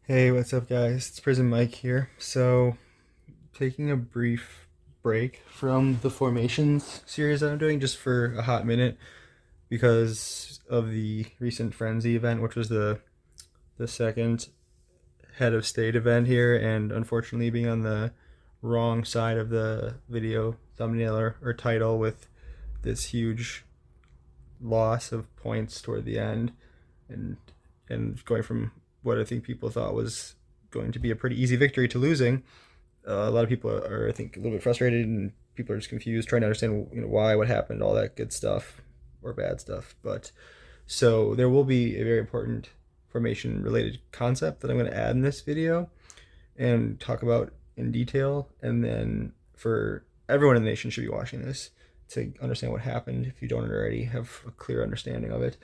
Hey, what's up, guys? It's Prison Mike here. So, taking a brief break from the formations series that I'm doing just for a hot minute because of the recent Frenzy event, which was the second head of state event here, and unfortunately being on the wrong side of the video thumbnail or title with this huge loss of points toward the end, and going from what I think people thought was going to be a pretty easy victory to losing. A lot of people are, I think, a little bit frustrated, and people are just confused, trying to understand, why, what happened, all that good stuff or bad stuff. But so there will be a very important formation related concept that I'm going to add in this video and talk about in detail, and then for everyone in the nation should be watching this to understand what happened if you don't already have a clear understanding of it.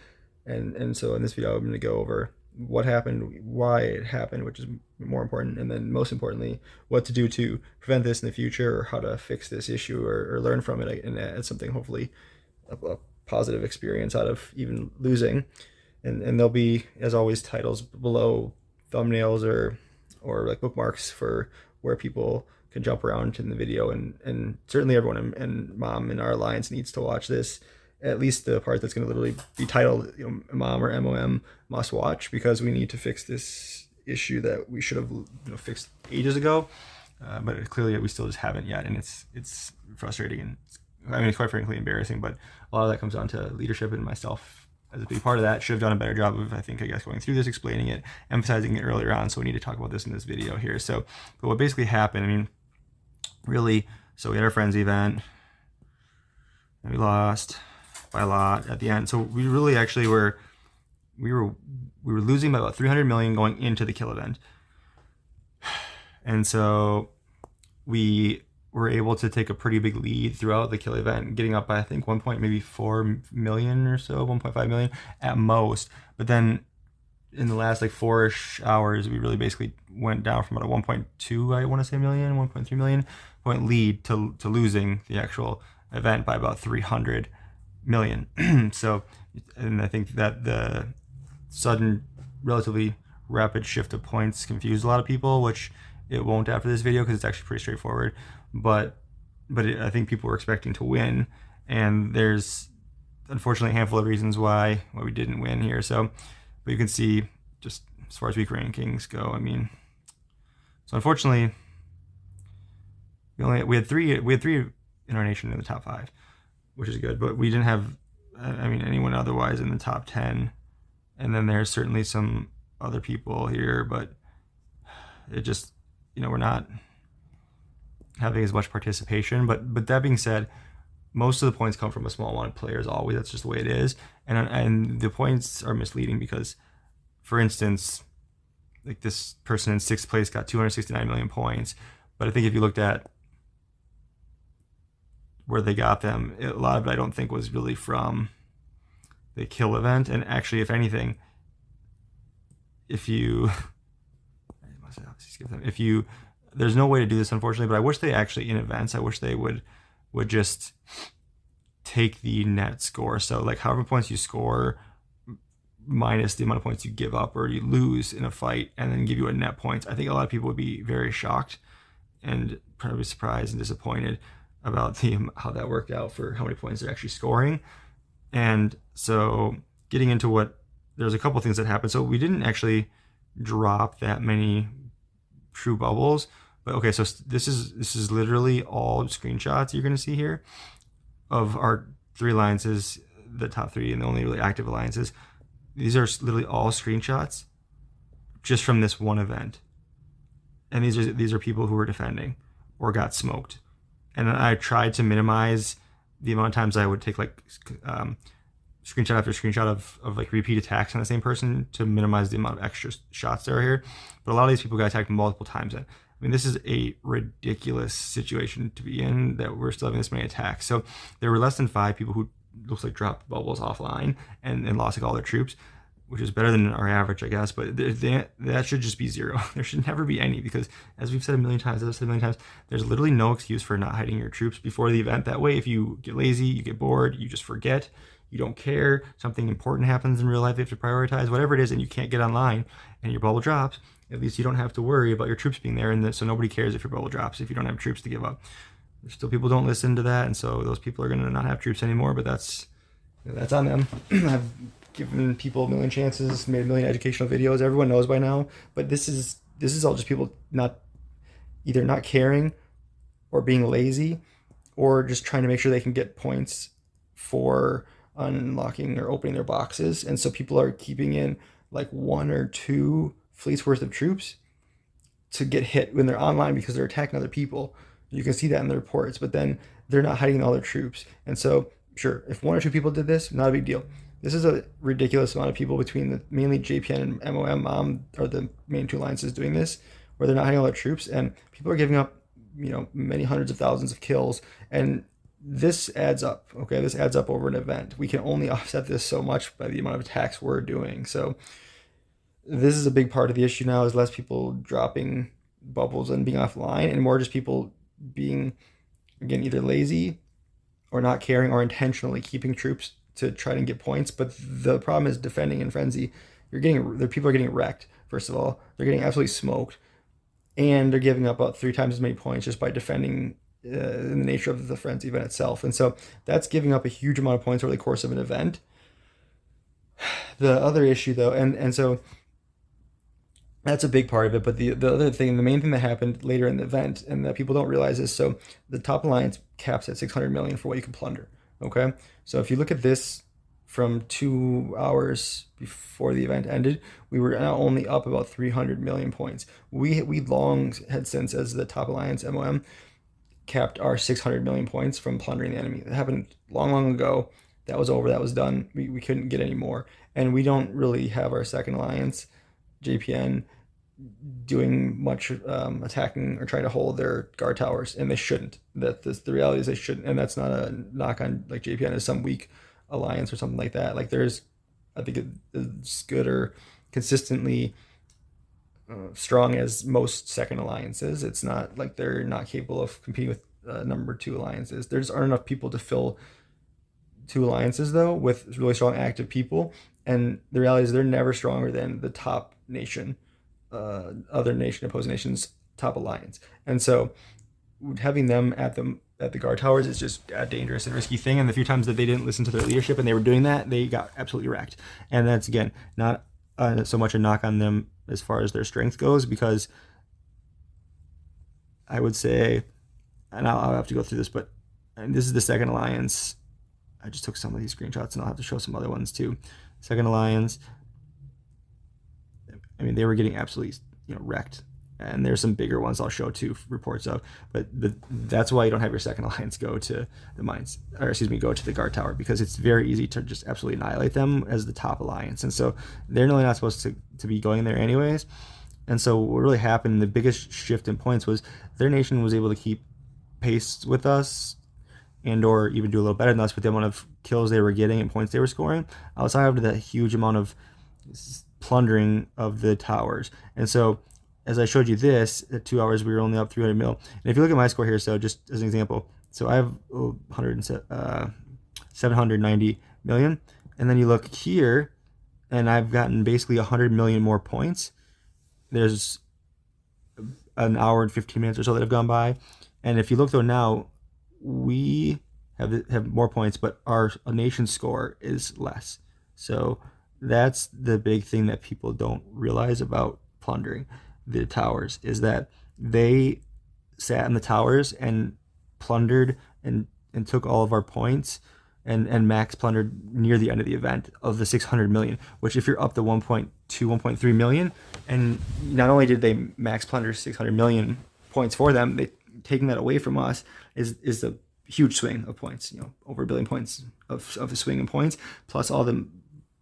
And so in this video I'm going to go over what happened, why it happened, which is more important, and then most importantly what to do to prevent this in the future, or how to fix this issue, or learn from it and add something, hopefully a positive experience out of even losing. And there'll be, as always, titles below, thumbnails or like bookmarks for where people can jump around in the video, and certainly everyone and mom in our alliance needs to watch this, at least the part that's going to literally be titled, mom or MOM must watch, because we need to fix this issue that we should have fixed ages ago, but clearly we still just haven't yet, and it's frustrating, and it's quite frankly embarrassing. But a lot of that comes down to leadership, and myself as a big part of that should have done a better job of, I guess, going through this, explaining it, emphasizing it earlier on. So we need to talk about this in this video here. So, but what basically happened, really, so we had our Frenzy event, and we lost by a lot at the end. So we really actually we were losing by about 300 million going into the kill event. And so we were able to take a pretty big lead throughout the kill event, getting up by, I think, 1.4 million or so, 1.5 million at most. But then in the last like 4-ish hours, we really basically went down from about a 1.2, I want to say, million, 1.3 million point lead to losing the actual event by about 300 million. So, and I think that the sudden, relatively rapid shift of points confused a lot of people, which it won't after this video because it's actually pretty straightforward. But I think people were expecting to win, and there's unfortunately a handful of reasons why we didn't win here. So, but you can see, just as far as week rankings go, so unfortunately we had three in our nation in the top 5, which is good, but we didn't have anyone otherwise in the top 10. And then there's certainly some other people here, but it just, we're not having as much participation. But that being said, most of the points come from a small amount of players always. That's just the way it is. And the points are misleading because, for instance, like this person in 6th place got 269 million points. But I think if you looked at where they got them, a lot of it I don't think was really from the kill event. And actually, if anything, there's no way to do this, unfortunately, but I wish they actually, in events, I wish they would just take the net score. So like however points you score minus the amount of points you give up or you lose in a fight, and then give you a net points. I think a lot of people would be very shocked and probably surprised and disappointed about how that worked out for how many points they're actually scoring. And so getting into there's a couple things that happened. So we didn't actually drop that many true bubbles, but okay, so this is literally all screenshots you're going to see here of our 3 alliances, the top 3 and the only really active alliances. These are literally all screenshots just from this one event, and these are people who were defending or got smoked. And I tried to minimize the amount of times I would take like screenshot after screenshot of like repeat attacks on the same person to minimize the amount of extra shots that are here. But a lot of these people got attacked multiple times. This is a ridiculous situation to be in, that we're still having this many attacks. So there were less than 5 people who looks like dropped bubbles offline and lost like all their troops, which is better than our average, I guess. But that should just be 0. There should never be any, because as we've said a million times, there's literally no excuse for not hiding your troops before the event. That way, if you get lazy, you get bored, you just forget, you don't care, something important happens in real life, you have to prioritize, whatever it is, and you can't get online, and your bubble drops, at least you don't have to worry about your troops being there, and so nobody cares if your bubble drops if you don't have troops to give up. There's still people don't listen to that, and so those people are going to not have troops anymore, but that's on them. I've given people a million chances, made a million educational videos. Everyone knows by now, but this is all just people either not caring or being lazy or just trying to make sure they can get points for unlocking or opening their boxes. And so people are keeping in like 1 or 2 fleets worth of troops to get hit when they're online because they're attacking other people. You can see that in the reports, but then they're not hiding all their troops. And so, sure, if 1 or 2 people did this, not a big deal. This is a ridiculous amount of people between mainly JPN and MOM are the main 2 alliances doing this, where they're not hiding all their troops, and people are giving up, many hundreds of thousands of kills, and this adds up. Okay, this adds up over an event. We can only offset this so much by the amount of attacks we're doing. So this is a big part of the issue now, is less people dropping bubbles and being offline, and more just people being, again, either lazy or not caring or intentionally keeping troops to try and get points. But the problem is defending in Frenzy. The people are getting wrecked. First of all, they're getting absolutely smoked, and they're giving up about 3 times as many points just by defending in the nature of the Frenzy event itself. And so that's giving up a huge amount of points over the course of an event. The other issue, though, and so that's a big part of it. But the other thing, the main thing that happened later in the event, and that people don't realize, is so the top alliance caps at 600 million for what you can plunder. Okay, so if you look at this from 2 hours before the event ended, we were now only up about 300 million points. We long had since, as the top alliance MOM, capped our 600 million points from plundering the enemy. That happened long ago. That was over. That was done. We couldn't get any more. And we don't really have our second alliance, JPN, doing much attacking or trying to hold their guard towers, and they shouldn't. The reality is they shouldn't, and that's not a knock on like JPN as some weak alliance or something like that. Like I think it's good or consistently strong as most second alliances. It's not like they're not capable of competing with number 2 alliances. There just aren't enough people to fill 2 alliances though with really strong active people, and the reality is they're never stronger than the top nation, opposing nation's top alliance. And so having them at the guard towers is just a dangerous and risky thing. And the few times that they didn't listen to their leadership and they were doing that, they got absolutely wrecked. And that's, again, not so much a knock on them as far as their strength goes, because I would say, and I'll have to go through this, but this is the second alliance. I just took some of these screenshots, and I'll have to show some other ones too. Second alliance, I mean, they were getting absolutely wrecked. And there's some bigger ones I'll show too, reports of. But that's why you don't have your second alliance go to the mines, or excuse me, go to the guard tower, because it's very easy to just absolutely annihilate them as the top alliance. And so they're really not supposed to be going there anyways. And so what really happened, the biggest shift in points, was their nation was able to keep pace with us, and or even do a little better than us with the amount of kills they were getting and points they were scoring, outside of the huge amount of plundering of the towers. And so as I showed you this, at 2 hours, we were only up 300 mil. And if you look at my score here, so just as an example, so I have 790 million. And then you look here, and I've gotten basically 100 million more points. There's an hour and 15 minutes or so that have gone by. And if you look, though, now, we have more points, but our nation score is less. So that's the big thing that people don't realize about plundering the towers, is that they sat in the towers and plundered and took all of our points and max plundered near the end of the event of the 600 million, which if you're up to 1.2, 1.3 million, and not only did they max plunder 600 million points for them, taking that away from us is a huge swing of points, over 1 billion points of a swing in points, plus all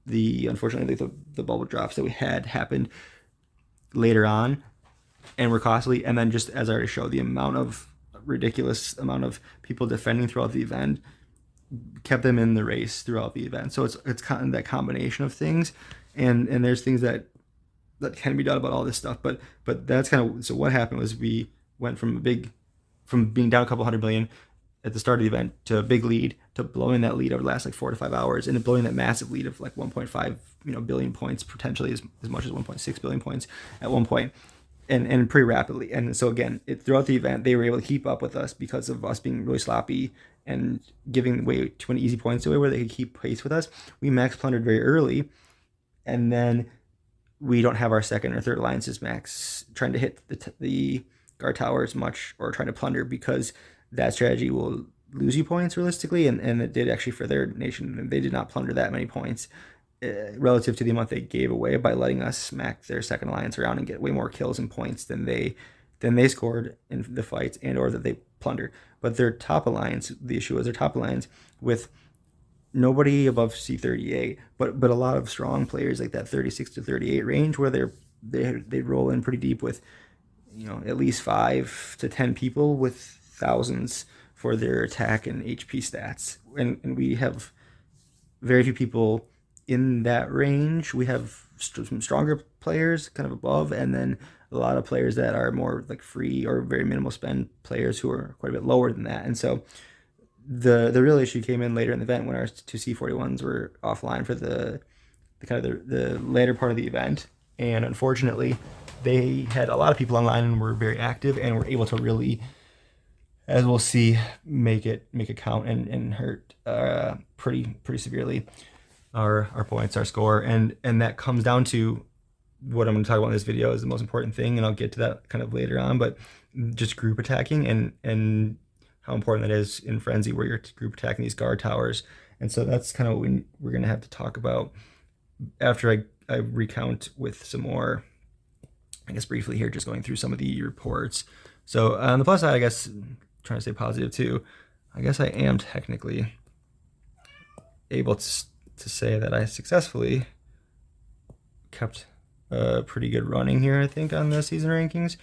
the unfortunately the bubble drops that we had happened later on and were costly. And then, just as I already showed, the ridiculous amount of people defending throughout the event kept them in the race throughout the event. So it's kind of that combination of things, and there's things that can be done about all this stuff, but that's kind of, so what happened was we went from being down a couple 100 million at the start of the event to a big lead, to blowing that lead over the last like 4 to 5 hours, and blowing that massive lead of like 1.5 billion points, potentially as much as 1.6 billion points at one point, and pretty rapidly. And so again, throughout the event, they were able to keep up with us because of us being really sloppy and giving way too many easy points away where they could keep pace with us. We max plundered very early, and then we don't have our second or third alliances max trying to hit the guard towers much, or trying to plunder, because that strategy will lose you points realistically, and it did actually for their nation. They did not plunder that many points relative to the amount they gave away by letting us smack their second alliance around and get way more kills and points than they scored in the fights and or that they plundered. But their top alliance, the issue was their top alliance with nobody above C38, but a lot of strong players like that 36 to 38 range, where they roll in pretty deep with at least 5 to 10 people with thousands for their attack and HP stats, and we have very few people in that range. We have some stronger players kind of above, and then a lot of players that are more like free or very minimal spend players who are quite a bit lower than that. And so the real issue came in later in the event when our two C41s were offline for the kind of the later part of the event, and unfortunately they had a lot of people online and were very active and were able to really, as we'll see, make it count and hurt pretty severely our points, our score, and that comes down to what I'm going to talk about in this video is the most important thing, and I'll get to that kind of later on, but just group attacking and how important that is in Frenzy, where you're group attacking these guard towers. And so that's kind of what we're going to have to talk about after I recount with some more, I guess briefly here, just going through some of the reports. So on the plus side, I guess, trying to stay positive too, I guess I am technically able to say that I successfully kept a pretty good running here, I think, on the season rankings.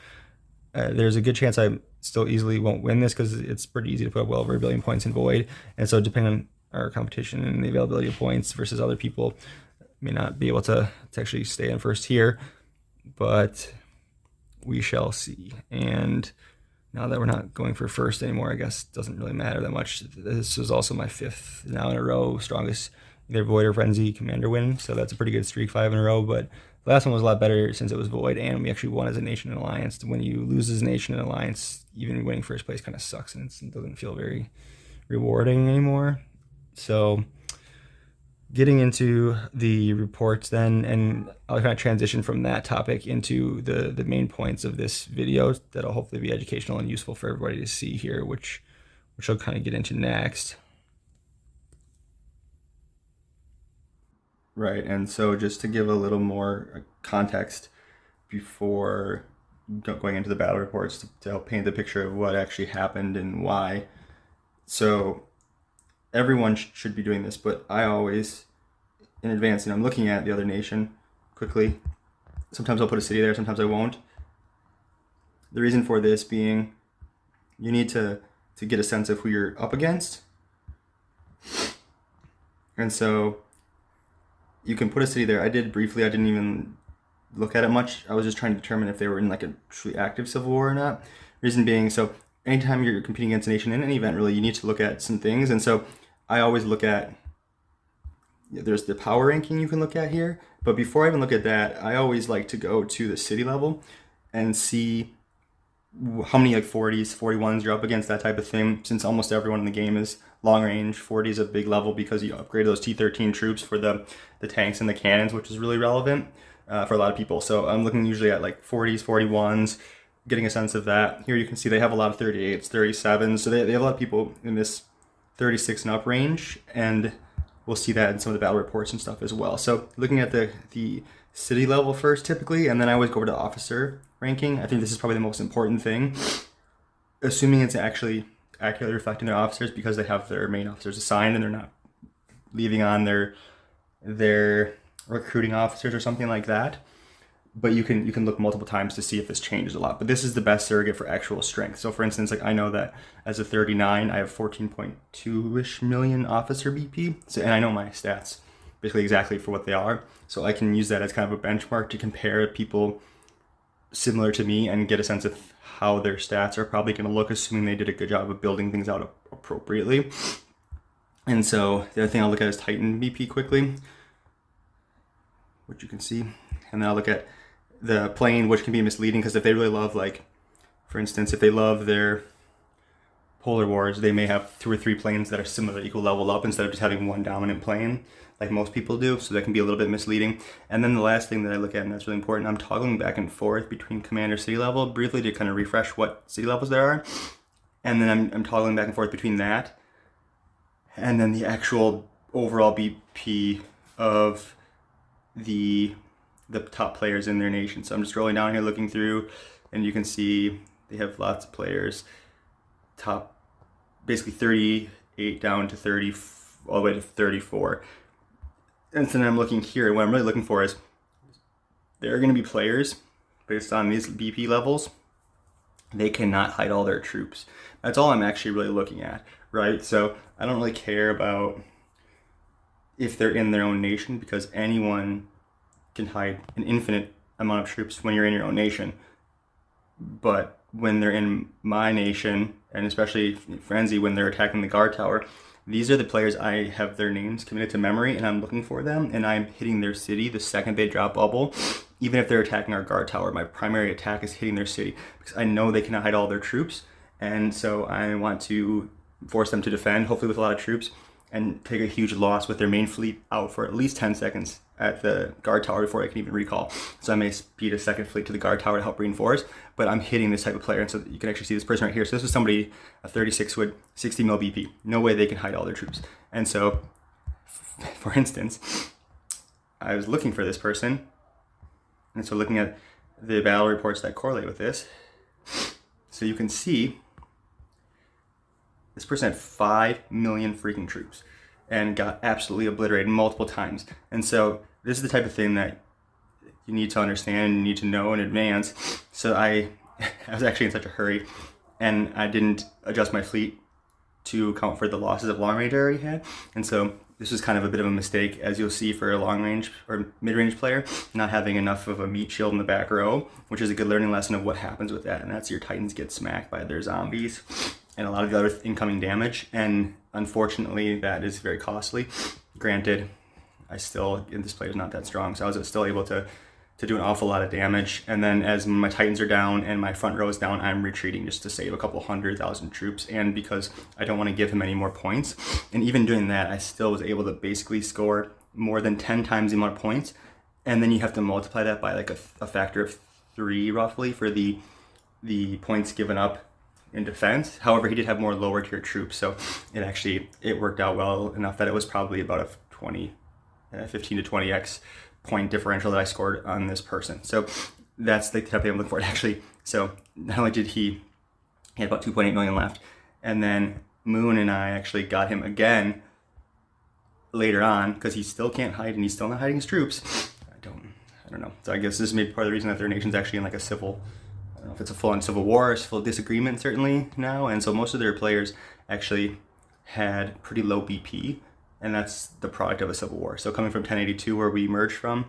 There's a good chance I still easily won't win this because it's pretty easy to put up well over 1 billion points in Void. And so depending on our competition and the availability of points versus other people, may not be able to actually stay in first here, but we shall see. And now that we're not going for first anymore, I guess it doesn't really matter that much. This is also my 5th now in a row strongest either Void or Frenzy Commander win, so that's a pretty good streak, 5 in a row. But the last one was a lot better since it was Void, and we actually won as a nation and alliance. When you lose as a nation and alliance, even winning first place kind of sucks, and it doesn't feel very rewarding anymore. So getting into the reports then, and I'll kind of transition from that topic into the main points of this video that'll hopefully be educational and useful for everybody to see here, which I'll kind of get into next. Right, and so just to give a little more context before going into the battle reports to help paint the picture of what actually happened and why. So everyone should be doing this, but I always, in advance, and I'm looking at the other nation quickly. Sometimes I'll put a city there, sometimes I won't. The reason for this being, you need to get a sense of who you're up against. And so you can put a city there. I did briefly, I didn't even look at it much. I was just trying to determine if they were in like a truly active civil war or not. Reason being, so anytime you're competing against a nation in any event, really, you need to look at some things. And so I always look at, there's the power ranking you can look at here. But before I even look at that, I always like to go to the city level and see how many like 40s, 41s you're up against, that type of thing. Since almost everyone in the game is long range, 40 is a big level because you upgrade those T13 troops for the tanks and the cannons, which is really relevant for a lot of people. So I'm looking usually at like 40s, 41s, getting a sense of that. Here you can see they have a lot of 38s, 37s. So they have a lot of people in this 36 and up range, and we'll see that in some of the battle reports and stuff as well. So looking at the city level first typically, and then I always go over to officer ranking. I think this is probably the most important thing, assuming it's actually accurately reflecting their officers because they have their main officers assigned and they're not leaving on their recruiting officers or something like that. But you can look multiple times to see if this changes a lot. But this is the best surrogate for actual strength. So for instance, like I know that as a 39, I have 14.2-ish million officer BP. So, and I know my stats basically exactly for what they are. So I can use that as kind of a benchmark to compare people similar to me and get a sense of how their stats are probably going to look, assuming they did a good job of building things out appropriately. And so the other thing I'll look at is Titan BP quickly, which you can see. And then I'll look at the plane, which can be misleading because if they really love, like, for instance, if they love their Polar Wars, they may have 2 or 3 planes that are similar, equal level up, instead of just having one dominant plane like most people do. So that can be a little bit misleading. And then the last thing that I look at, and that's really important, I'm toggling back and forth between commander city level briefly to kind of refresh what city levels there are. And then I'm toggling back and forth between that and then the actual overall BP of the top players in their nation. So I'm just scrolling down here looking through, and you can see they have lots of players, top basically 38 down to 30, all the way to 34. And so then I'm looking here, and what I'm really looking for is there are going to be players based on these BP levels. They cannot hide all their troops. That's all I'm actually really looking at, right? So I don't really care about if they're in their own nation, because anyone can hide an infinite amount of troops when you're in your own nation. But when they're in my nation, and especially Frenzy, when they're attacking the guard tower, these are the players I have their names committed to memory, and I'm looking for them, and I'm hitting their city the second they drop bubble. Even if they're attacking our guard tower, my primary attack is hitting their city, because I know they cannot hide all their troops, and so I want to force them to defend, hopefully with a lot of troops, and take a huge loss with their main fleet out for at least 10 seconds at the guard tower before I can even recall. So I may speed a second fleet to the guard tower to help reinforce, but I'm hitting this type of player. And so you can actually see this person right here. So this is somebody, a 36 with 60 mil BP. No way they can hide all their troops. And so, for instance, I was looking for this person. And so looking at the battle reports that correlate with this, so you can see this person had 5 million freaking troops and got absolutely obliterated multiple times. And so this is the type of thing that you need to understand and you need to know in advance. So I was actually in such a hurry, and I didn't adjust my fleet to account for the losses of long range I already had. And so this was kind of a bit of a mistake, as you'll see for a long range or mid-range player, not having enough of a meat shield in the back row, which is a good learning lesson of what happens with that. And that's your Titans get smacked by their zombies and a lot of the other incoming damage, and unfortunately that is very costly. Granted, this player is not that strong, so I was still able to do an awful lot of damage. And then as my Titans are down and my front row is down, I'm retreating just to save a couple 100,000 troops, and because I don't want to give him any more points. And even doing that, I still was able to basically score more than 10 times the amount of points, and then you have to multiply that by like a factor of 3 roughly for the points given up in defense. However, he did have more lower tier troops, so it worked out well enough that it was probably about a 15 to 20x point differential that I scored on this person. So that's the type of thing I'm looking for. Actually, so not only did he had about 2.8 million left, and then Moon and I actually got him again later on, because he still can't hide and he's still not hiding his troops. I don't know. So I guess this is maybe part of the reason that their nation's actually in like a civil, I don't know if it's a full-on civil war or civil disagreement certainly now. And so most of their players actually had pretty low BP, and that's the product of a civil war. So coming from 1082, where we emerged from,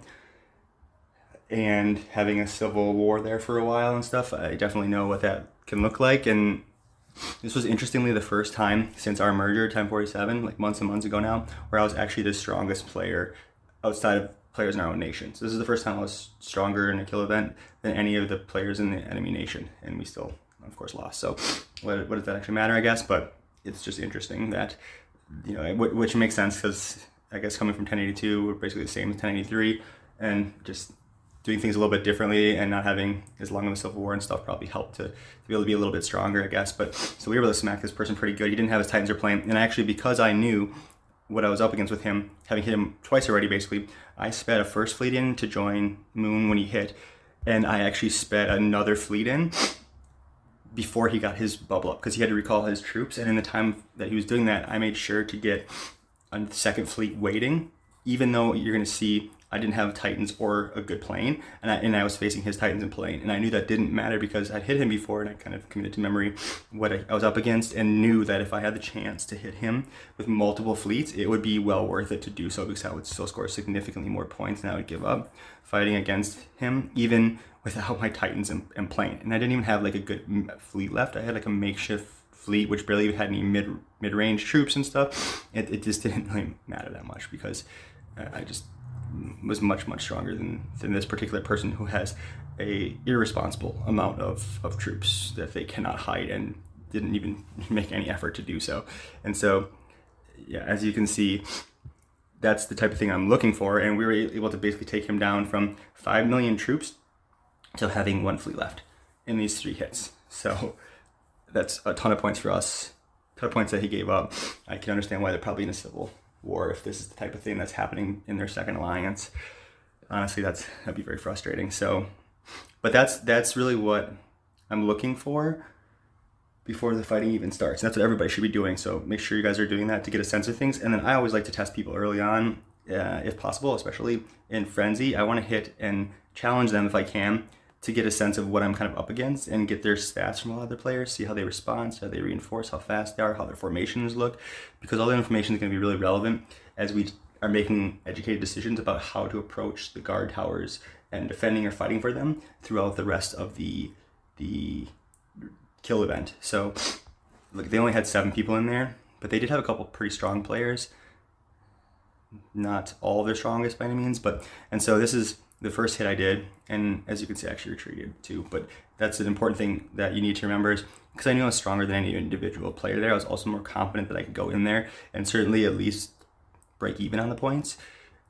and having a civil war there for a while and stuff, I definitely know what that can look like. And this was interestingly the first time since our merger, 1047, like months and months ago now, where I was actually the strongest player outside of players in our own nation. So this is the first time I was stronger in a kill event than any of the players in the enemy nation, and we still, of course, lost. So what does that actually matter, I guess? But it's just interesting that, which makes sense, because I guess coming from 1082, we're basically the same as 1083, and just doing things a little bit differently and not having as long of a civil war and stuff probably helped to be able to be a little bit stronger, I guess. But so we were able to smack this person pretty good. He didn't have his Titans or plane, and actually, because I knew what I was up against with him, having hit him twice already, basically, I sped a first fleet in to join Moon when he hit, and I actually sped another fleet in before he got his bubble up, because he had to recall his troops. And in the time that he was doing that, I made sure to get a second fleet waiting, even though you're going to see I didn't have Titans or a good plane, and I was facing his Titans and plane, and I knew that didn't matter because I'd hit him before, and I kind of committed to memory what I was up against, and knew that if I had the chance to hit him with multiple fleets, it would be well worth it to do so, because I would still score significantly more points than I would give up fighting against him, even without my Titans and plane. And I didn't even have like a good fleet left. I had like a makeshift fleet which barely had any mid-range troops and stuff. It just didn't really matter that much because I just was much stronger than this particular person who has a irresponsible amount of troops that they cannot hide and didn't even make any effort to do so. And so yeah, as you can see, that's the type of thing I'm looking for, and we were able to basically take him down from 5 million troops to having 1 fleet left in these 3 hits. So that's a ton of points for us, a ton of points that he gave up. I can understand why they're probably in a civil war if this is the type of thing that's happening in their second alliance. Honestly, that'd be very frustrating. So, but that's really what I'm looking for before the fighting even starts. That's what everybody should be doing. So make sure you guys are doing that to get a sense of things. And then I always like to test people early on, if possible, especially in Frenzy. I want to hit and challenge them if I can to get a sense of what I'm kind of up against and get their stats from all other players, see how they respond, see how they reinforce, how fast they are, how their formations look, because all that information is going to be really relevant as we are making educated decisions about how to approach the guard towers and defending or fighting for them throughout the rest of the kill event. So look, they only had 7 people in there, but they did have a couple pretty strong players. Not all their strongest by any means, and so this is the first hit I did, and as you can see, I actually retreated too. But that's an important thing that you need to remember, is because I knew I was stronger than any individual player there, I was also more confident that I could go in there and certainly at least break even on the points.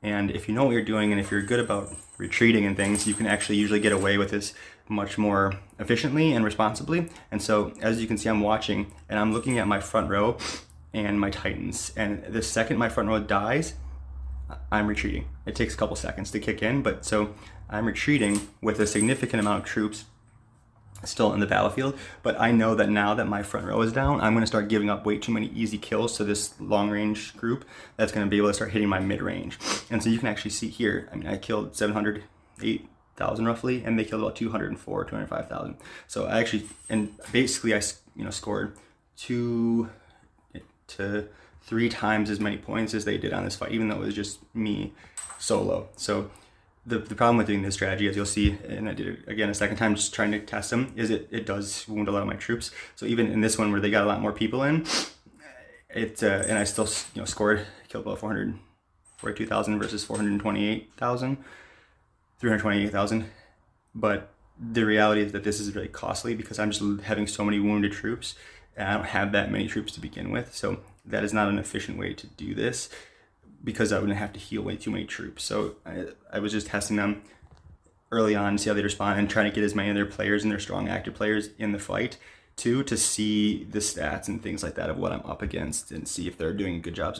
And if you know what you're doing, and if you're good about retreating and things, you can actually usually get away with this much more efficiently and responsibly. And so as you can see, I'm watching and I'm looking at my front row and my Titans, and the second my front row dies, I'm retreating. It takes a couple seconds to kick in, but so I'm retreating with a significant amount of troops still in the battlefield. But I know that now that my front row is down, I'm going to start giving up way too many easy kills to this long range group that's going to be able to start hitting my mid range. And so you can actually see here, I mean, I killed 708,000 roughly, and they killed about 205,000. So I actually, and basically I scored 2 to 3 times as many points as they did on this fight, even though it was just me solo. So the problem with doing this strategy, as you'll see, and I did it again a second time just trying to test them, is it does wound a lot of my troops. So even in this one where they got a lot more people in, and I still scored, killed about 442,000 versus 328,000. But the reality is that this is really costly because I'm just having so many wounded troops, and I don't have that many troops to begin with. So that is not an efficient way to do this, because I wouldn't have to heal way too many troops. So I was just testing them early on to see how they respond and trying to get as many of their players and their strong active players in the fight too, to see the stats and things like that of what I'm up against and see if they're doing a good job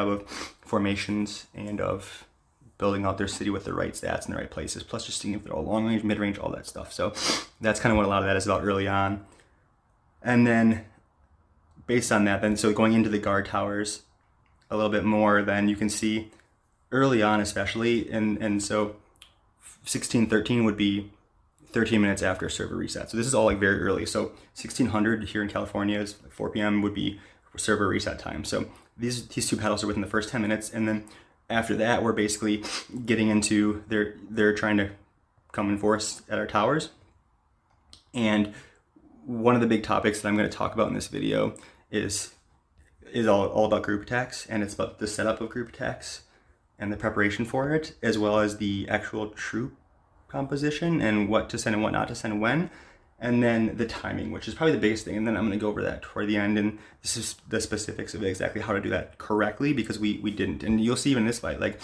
of formations and of building out their city with the right stats in the right places, plus just seeing if they're all long range, mid range, all that stuff. So that's kind of what a lot of that is about early on. And then based on that, then so going into the guard towers a little bit more, then you can see early on especially, and so 1613 would be 13 minutes after a server reset. So this is all like very early. So 1600 here in California is 4 p.m. would be server reset time. So these 2 battles are within the first 10 minutes, and then after that we're basically getting into they're trying to come in force at our towers. And one of the big topics that I'm going to talk about in this video is all about group attacks, and it's about the setup of group attacks and the preparation for it, as well as the actual troop composition and what to send and what not to send when, and then the timing, which is probably the biggest thing. And then I'm going to go over that toward the end, and this is the specifics of exactly how to do that correctly, because we didn't. And you'll see even in this fight, like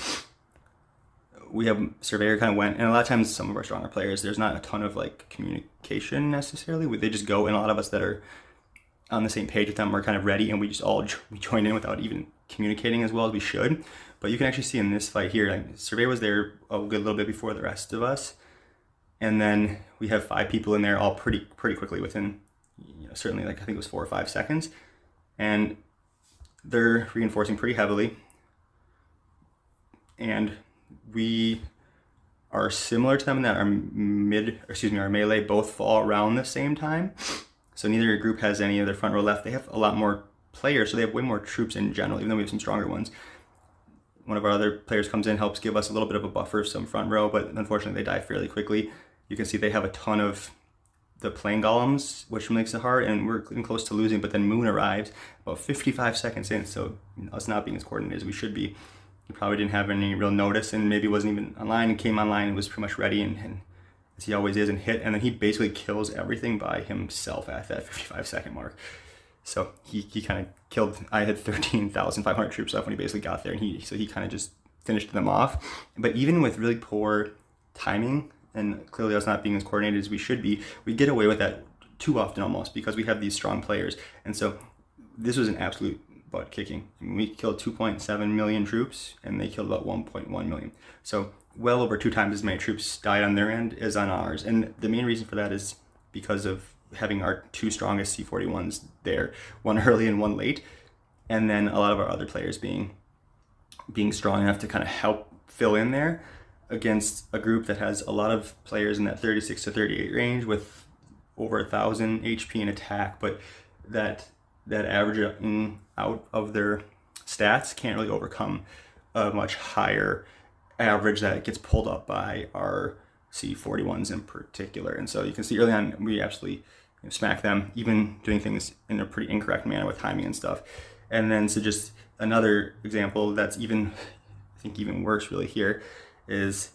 we have Surveyor kind of went, and a lot of times some of our stronger players, there's not a ton of like communication necessarily. They just go, and a lot of us that are on the same page with them are kind of ready, and we just all join in without even communicating as well as we should. But you can actually see in this fight here, like, Surveyor was there a good little bit before the rest of us, and then we have 5 people in there all pretty quickly within, certainly like I think it was 4 or 5 seconds, and they're reinforcing pretty heavily. and we are similar to them in that our melee both fall around the same time. So neither group has any of their front row left. They have a lot more players, so they have way more troops in general, even though we have some stronger ones. One of our other players comes in, helps give us a little bit of a buffer, some front row, but unfortunately they die fairly quickly. You can see they have a ton of the plane golems, which makes it hard, and we're getting close to losing, but then Moon arrives about 55 seconds in, so us not being as coordinated as we should be. He probably didn't have any real notice and maybe wasn't even online, and came online and was pretty much ready, and as he always is, and hit, and then he basically kills everything by himself at that 55-second mark. So he kind of killed. I had 13,500 troops left when he basically got there, and he kind of just finished them off. But even with really poor timing, and clearly us not being as coordinated as we should be, we get away with that too often almost, because we have these strong players. And so this was an absolute butt kicking. I mean, we killed 2.7 million troops, and they killed about 1.1 million. So well over 2 times as many troops died on their end as on ours. And the main reason for that is because of having our 2 strongest C-41s there, one early and one late, and then a lot of our other players being strong enough to kind of help fill in there against a group that has a lot of players in that 36 to 38 range with over 1,000 HP in attack, but that averaging out of their stats can't really overcome a much higher average that gets pulled up by our C-41s in particular. And so you can see early on we absolutely smack them, even doing things in a pretty incorrect manner with timing and stuff. And then so just another example that's even, I think even worse really here is,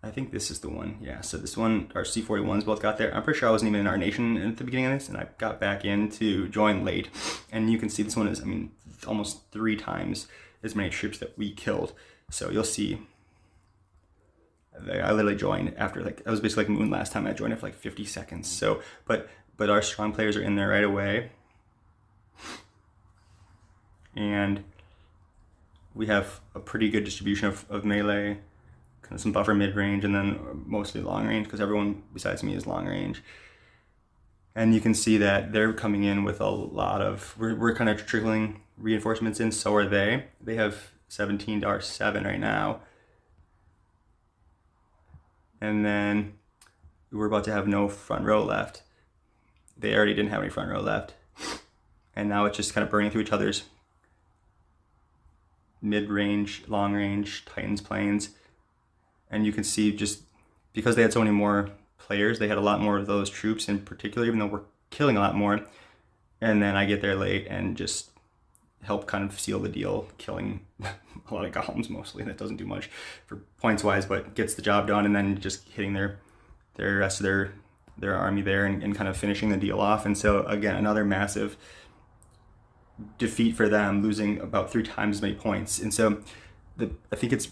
I think this is the one, yeah. So this one, our C-41s both got there. I'm pretty sure I wasn't even in our nation at the beginning of this, and I got back in to join late. And you can see this one is, I mean, almost 3 times as many troops that we killed. So you'll see, I literally joined after, like, I was basically like Moon last time. I joined after like 50 seconds. So, but our strong players are in there right away. And we have a pretty good distribution of melee, kind of some buffer mid-range, and then mostly long range, because everyone besides me is long range. And you can see that they're coming in with a lot of, we're kind of trickling reinforcements in, so are they. They have 17 to our 7 right now. And then we're about to have no front row left. They already didn't have any front row left. And now it's just kind of burning through each other's mid-range, long-range, Titans planes. And you can see just because they had so many more players, they had a lot more of those troops in particular, even though we're killing a lot more. And then I get there late and just help kind of seal the deal, killing a lot of golems mostly. That doesn't do much for points wise, but gets the job done, and then just hitting their rest of their army there and kind of finishing the deal off. And so again, another massive defeat for them, losing about 3 times as many points. And so I think it's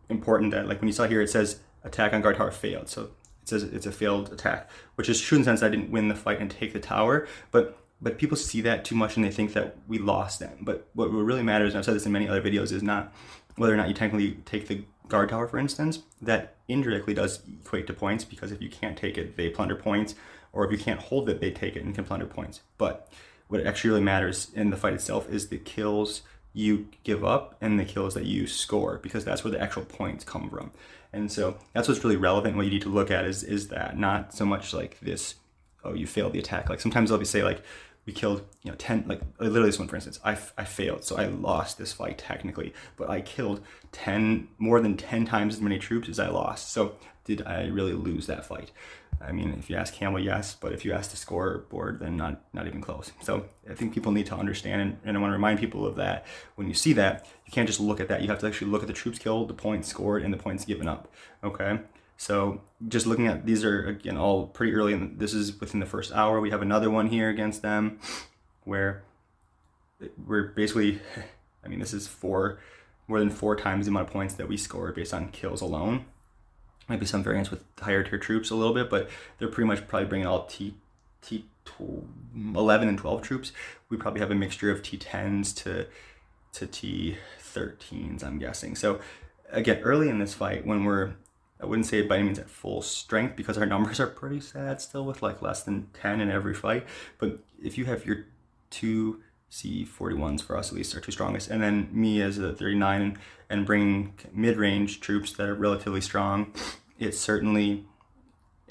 important that, like when you saw here, it says attack on guard tower failed. So it says it's a failed attack, which is true in the sense that I didn't win the fight and take the tower, but people see that too much and they think that we lost them. But what really matters, and I've said this in many other videos, is not whether or not you technically take the guard tower, for instance. That indirectly does equate to points, because if you can't take it, they plunder points, or if you can't hold it, they take it and can plunder points. But what actually really matters in the fight itself is the kills you give up and the kills that you score, because that's where the actual points come from. And so that's what's really relevant. What you need to look at is that, not so much like this, oh, you failed the attack. Like sometimes they'll be say like, we killed 10, like literally this one for instance, I failed, so I lost this fight technically, but I killed more than 10 times as many troops as I lost. So did I really lose that fight? I mean, if you ask Campbell, yes, but if you ask the scoreboard, then not even close. So I think people need to understand, and I want to remind people of that. When you see that, you can't just look at that. You have to actually look at the troops killed, the points scored, and the points given up. Okay. So just looking at, these are again all pretty early, and this is within the first hour. We have another one here against them where we're basically, I mean, this is more than 4 times the amount of points that we scored based on kills alone. Might be some variance with higher tier troops a little bit, but they're pretty much probably bringing all T11 and 12 troops. We probably have a mixture of T10s to T13s, I'm guessing. So again, early in this fight, when we're, I wouldn't say by any means at full strength, because our numbers are pretty sad still with like less than 10 in every fight. But if you have your 2 C41s for us at least are two strongest, and then me as a 39 and bringing mid-range troops that are relatively strong, it certainly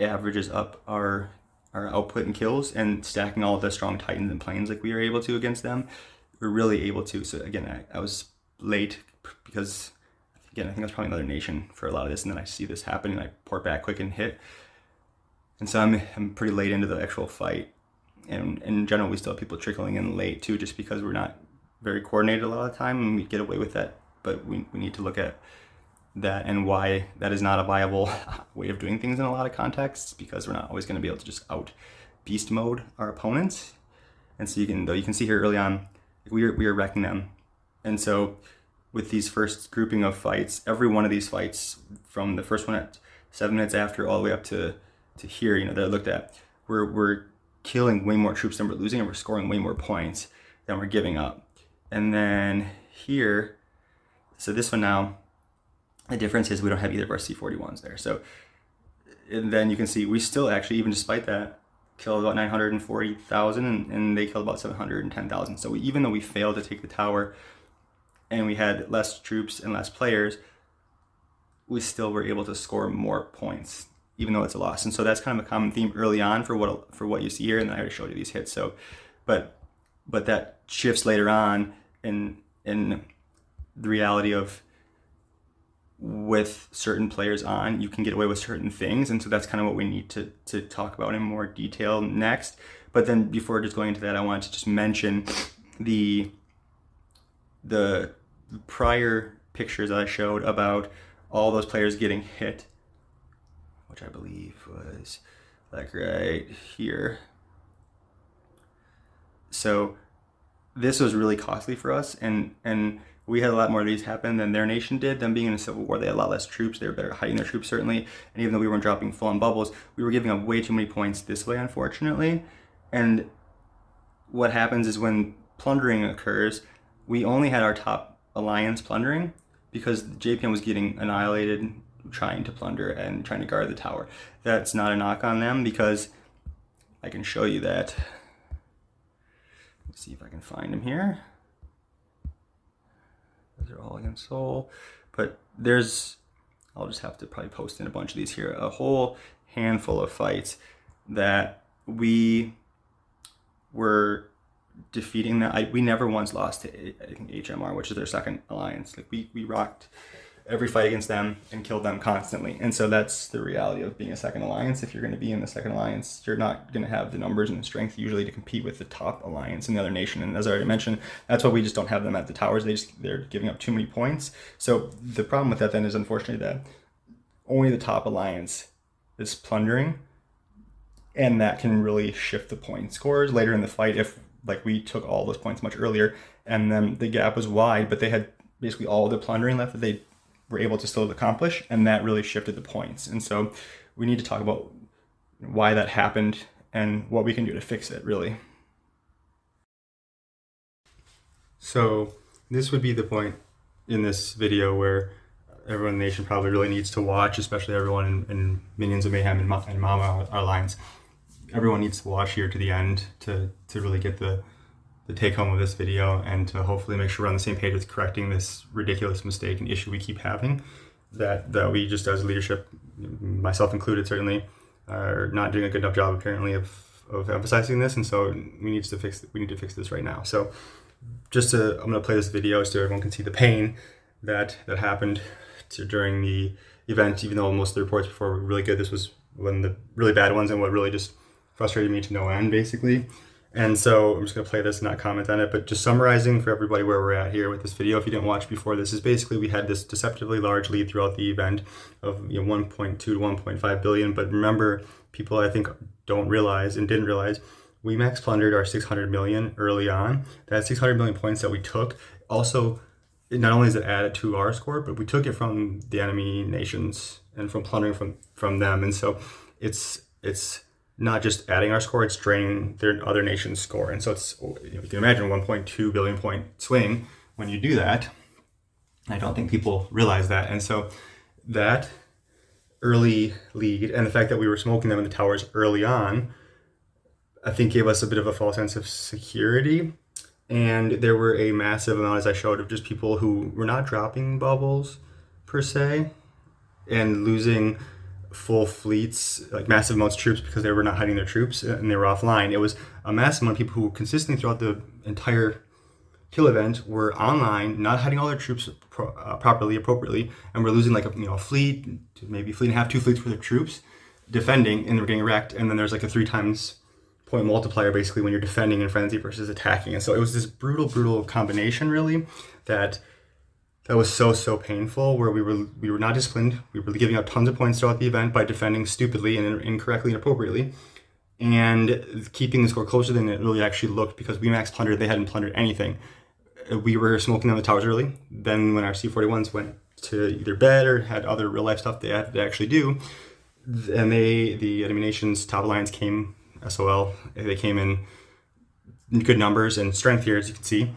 averages up our output and kills, and stacking all of the strong titans and planes like we were able to against them, we're really able to. So again, I was late because again, I think that's probably another nation for a lot of this, and then I see this happen and I port back quick and hit, and so I'm pretty late into the actual fight. And in general, we still have people trickling in late too, just because we're not very coordinated a lot of the time, and we get away with that. But we need to look at that and why that is not a viable way of doing things in a lot of contexts, because we're not always going to be able to just out beast mode our opponents. And so you can see here early on, we are wrecking them. And so with these first grouping of fights, every one of these fights, from the first one at 7 minutes after all the way up to here, that I looked at, we're killing way more troops than we're losing, and we're scoring way more points than we're giving up. And then here, so this one now, the difference is we don't have either of our C41s there. So, and then you can see we still actually, even despite that, killed about 940,000, and they killed about 710,000. So even though we failed to take the tower and we had less troops and less players, we still were able to score more points, even though it's a loss. And so that's kind of a common theme early on for what you see here, and then I already showed you these hits. So, but that shifts later on in the reality of, with certain players on, you can get away with certain things, and so that's kind of what we need to talk about in more detail next. But then before just going into that, I wanted to just mention the prior pictures that I showed about all those players getting hit, which I believe was like right here. So this was really costly for us, and we had a lot more of these happen than their nation did. Them being in a civil war, they had a lot less troops. They were better at hiding their troops, certainly. And even though we weren't dropping full-on bubbles, we were giving up way too many points this way, unfortunately. And what happens is when plundering occurs, we only had our top alliance plundering because JPM was getting annihilated trying to plunder and trying to guard the tower. That's not a knock on them, because I can show you that. Let's see if I can find him here. Those are all against Seoul, but I'll just have to probably post in a bunch of these here, a whole handful of fights that we were defeating that. We never once lost to, I think, HMR, which is their second alliance. Like we rocked every fight against them and killed them constantly. And so that's the reality of being a second alliance. If you're going to be in the second alliance, you're not going to have the numbers and the strength usually to compete with the top alliance in the other nation. And as I already mentioned, that's why we just don't have them at the towers. They're giving up too many points. So the problem with that then is, unfortunately, that only the top alliance is plundering, and that can really shift the point scores later in the fight. If like we took all those points much earlier and then the gap was wide, but they had basically all the plundering left that they were able to still accomplish, and that really shifted the points. And so we need to talk about why that happened and what we can do to fix it, really. So this would be the point in this video where everyone in the nation probably really needs to watch, especially everyone in Minions of Mayhem and Mama, our lines. Everyone needs to watch here to the end to really get the take home of this video, and to hopefully make sure we're on the same page with correcting this ridiculous mistake and issue we keep having, that we just, as leadership, myself included certainly, are not doing a good enough job apparently of emphasizing this. And so we need to fix this right now. So I'm going to play this video so everyone can see the pain that happened during the event. Even though most of the reports before were really good, this was one of the really bad ones, and what really just frustrated me to no end, basically. And so I'm just going to play this and not comment on it, but just summarizing for everybody where we're at here with this video. If you didn't watch before, this is basically, we had this deceptively large lead throughout the event of 1.2 to 1.5 billion. But remember, people I think don't realize and didn't realize, we max plundered our 600 million early on. That 600 million points that we took, also, not only is it added to our score, but we took it from the enemy nations and from plundering from them. And so it's not just adding our score, it's draining their other nation's score. And so it's, you can imagine 1.2 billion point swing when you do that. I don't think people realize that. And so that early lead and the fact that we were smoking them in the towers early on, I think gave us a bit of a false sense of security. And there were a massive amount, as I showed, of just people who were not dropping bubbles per se and losing full fleets, like massive amounts of troops, because they were not hiding their troops and they were offline. It was a massive amount of people who consistently throughout the entire kill event were online, not hiding all their troops properly, appropriately, and were losing like a fleet, maybe a fleet and a half, 2 fleets worth of troops defending, and they were getting wrecked. And then there's like a 3 times point multiplier basically when you're defending in frenzy versus attacking. And so it was this brutal combination really that was so painful, where we were not disciplined. We were giving up tons of points throughout the event by defending stupidly and incorrectly and appropriately, and keeping the score closer than it really actually looked, because we max plundered, they hadn't plundered anything. We were smoking on the towers early. Then when our C41s went to either bed or had other real life stuff they had to actually do, and the enemy nation's top alliance came SOL. They came in good numbers and strength here, as you can see.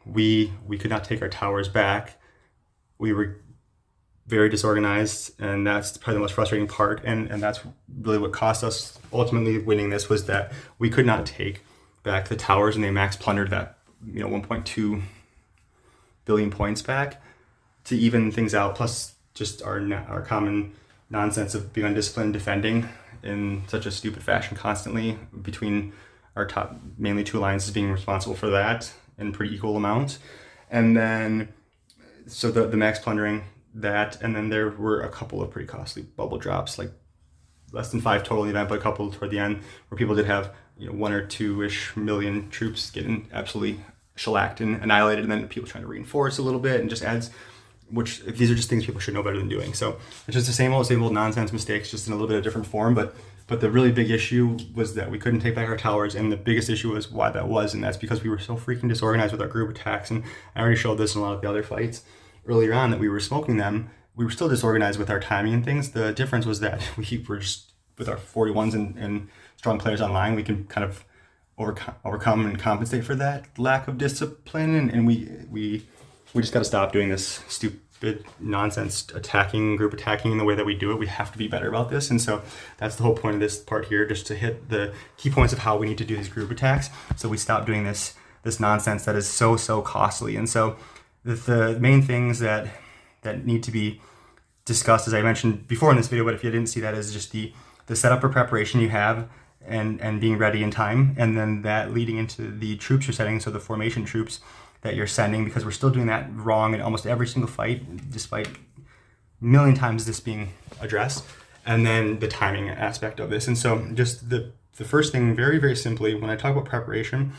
We could not take our towers back. We were very disorganized, and that's probably the most frustrating part. And that's really what cost us ultimately winning this, was that we could not take back the towers, and they max plundered that 1.2 billion points back to even things out. Plus just our common nonsense of being undisciplined, defending in such a stupid fashion constantly, between our top mainly 2 alliances being responsible for that in pretty equal amounts. And then so the max plundering, that, and then there were a couple of pretty costly bubble drops, like less than 5 total in the event, but a couple toward the end where people did have 1 or 2-ish million troops getting absolutely shellacked and annihilated, and then people trying to reinforce a little bit, and just adds, which these are just things people should know better than doing. So it's just the same old nonsense mistakes, just in a little bit of different form. But the really big issue was that we couldn't take back our towers, and the biggest issue was why that was, and that's because we were so freaking disorganized with our group attacks. And I already showed this in a lot of the other fights earlier on, that we were smoking them. We were still disorganized with our timing and things. The difference was that we were just, with our 41s and strong players online, we can kind of overcome and compensate for that lack of discipline, and we just got to stop doing this stupid nonsense group attacking in the way that we do it. We have to be better about this. And so that's the whole point of this part here, just to hit the key points of how we need to do these group attacks, so we stop doing this nonsense that is so costly. And so the main things that need to be discussed, as I mentioned before in this video, but if you didn't see that, is just the setup or preparation you have, and being ready in time, and then that leading into the troops you're setting, so the formation troops that you're sending, because we're still doing that wrong in almost every single fight, despite a million times this being addressed. And then the timing aspect of this. And so just the first thing, very simply, when I talk about preparation,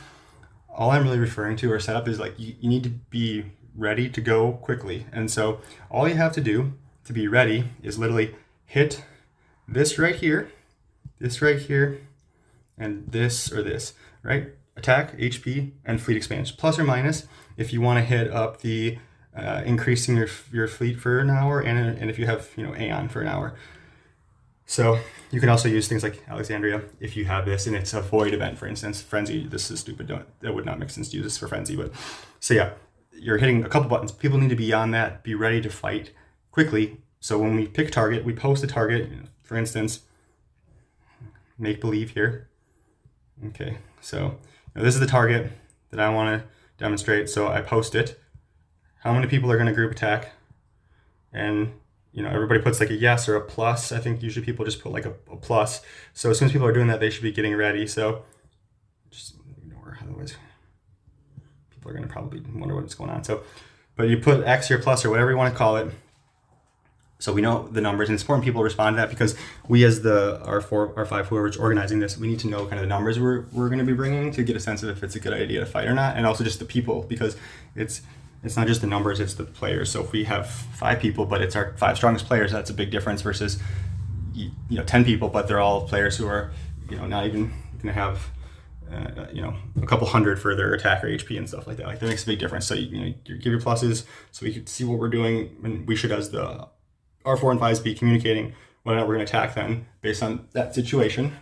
all I'm really referring to or setup is like you need to be ready to go quickly. And so all you have to do to be ready is literally hit this right here, and this or this, right? Attack, HP, and fleet expansion. Plus or minus, if you want to hit up the increasing your fleet for an hour, and if you have Aeon for an hour. So you can also use things like Alexandria if you have this, and it's a void event, for instance. Frenzy, this is stupid. That would not make sense to use this for Frenzy. But so yeah, you're hitting a couple buttons. People need to be on that, be ready to fight quickly. So when we pick a target, we post a target. For instance, make believe here. Okay, so this is the target that I want to demonstrate. So I post it. How many people are going to group attack? And everybody puts like a yes or a plus. I think usually people just put like a plus. So as soon as people are doing that, they should be getting ready. So just ignore, otherwise people are going to probably wonder what's going on. So, but you put X or plus or whatever you want to call it. So we know the numbers, and it's important people respond to that, because we, as our 5 whoever's organizing this, we need to know kind of the numbers we're going to be bringing to get a sense of if it's a good idea to fight or not, and also just the people, because it's not just the numbers, it's the players. So if we have 5 people, but it's our 5 strongest players, that's a big difference versus 10 people, but they're all players who are not even going to have a couple hundred for their attack or HP and stuff like that. Like that makes a big difference. So you give your pluses so we can see what we're doing, and we should, as the R4 and 5s, be communicating whether or not we're going to attack them based on that situation.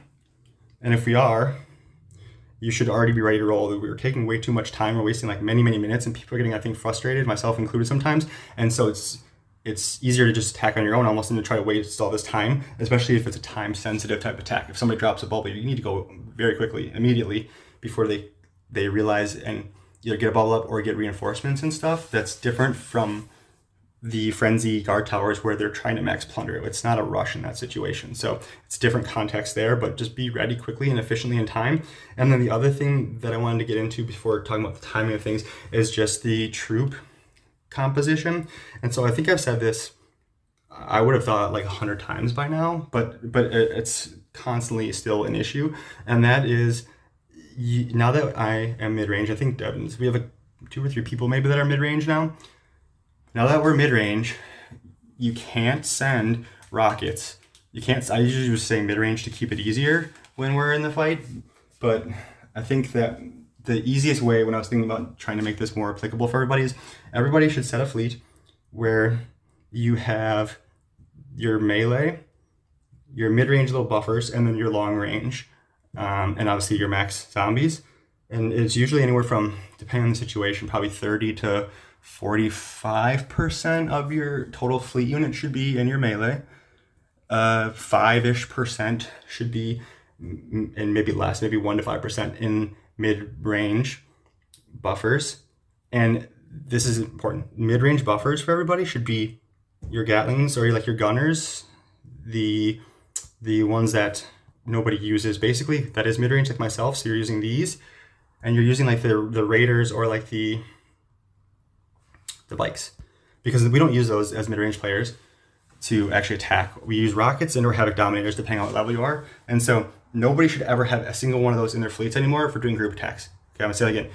And if we are, you should already be ready to roll. We're taking way too much time. We're wasting like many minutes, and people are getting, I think, frustrated, myself included sometimes. And so it's easier to just attack on your own almost than to try to waste all this time, especially if it's a time-sensitive type attack. If somebody drops a bubble, you need to go very quickly, immediately, before they realize and either get a bubble up or get reinforcements and stuff. That's different from the frenzy guard towers where they're trying to max plunder. It's not a rush in that situation. So it's different context there, but just be ready quickly and efficiently in time. And then the other thing that I wanted to get into before talking about the timing of things is just the troop composition. And so I think I've said this, I would have thought like 100 times by now, but it's constantly still an issue. And that is, now that I am mid-range, I think Devins, we have like 2 or 3 people maybe that are mid-range now. Now that we're mid-range, you can't send rockets. You can't, I usually just say mid-range to keep it easier when we're in the fight, but I think that the easiest way when I was thinking about trying to make this more applicable for everybody is everybody should set a fleet where you have your melee, your mid-range little buffers, and then your long range, and obviously your max zombies. And it's usually anywhere from, depending on the situation, probably 30 to 45% of your total fleet unit should be in your melee. 5-ish% should be, and maybe less, maybe 1 to 5% in mid-range buffers. And this is important. Mid-range buffers for everybody should be your Gatlings or like your gunners, the ones that nobody uses basically. That is mid-range, like myself. So you're using these, and you're using like the Raiders or like the bikes, because we don't use those as mid-range players to actually attack. We use rockets and or havoc dominators depending on what level you are. And so nobody should ever have a single one of those in their fleets anymore for doing group attacks. Okay, I'm gonna say that again.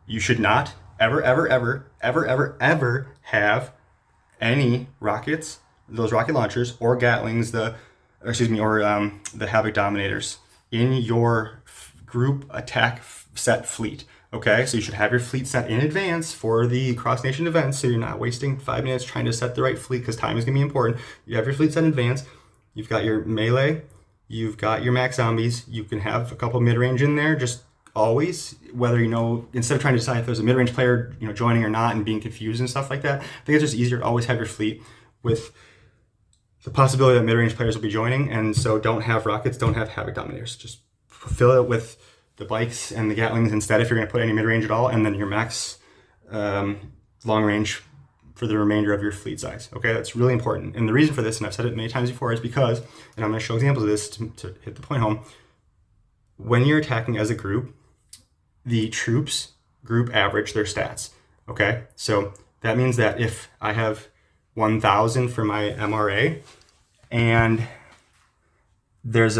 You should not ever have any rockets, those rocket launchers or Gatlings, the havoc dominators in your group attack set fleet. Okay, so you should have your fleet set in advance for the cross-nation events, so you're not wasting 5 minutes trying to set the right fleet, because time is going to be important. You have your fleet set in advance. You've got your melee. You've got your max zombies. You can have a couple mid-range in there, just always, whether, instead of trying to decide if there's a mid-range player, joining or not and being confused and stuff like that. I think it's just easier to always have your fleet with the possibility that mid-range players will be joining, and so don't have rockets, don't have havoc dominators. Just fill it with the bikes and the Gatlings instead if you're going to put any mid-range at all, and then your max long range for the remainder of your fleet size. Okay, that's really important. And the reason for this, and I've said it many times before, is because, and I'm going to show examples of this to hit the point home, when you're attacking as a group, the troops group average their stats. Okay, so that means that if I have 1,000 for my MRA and there's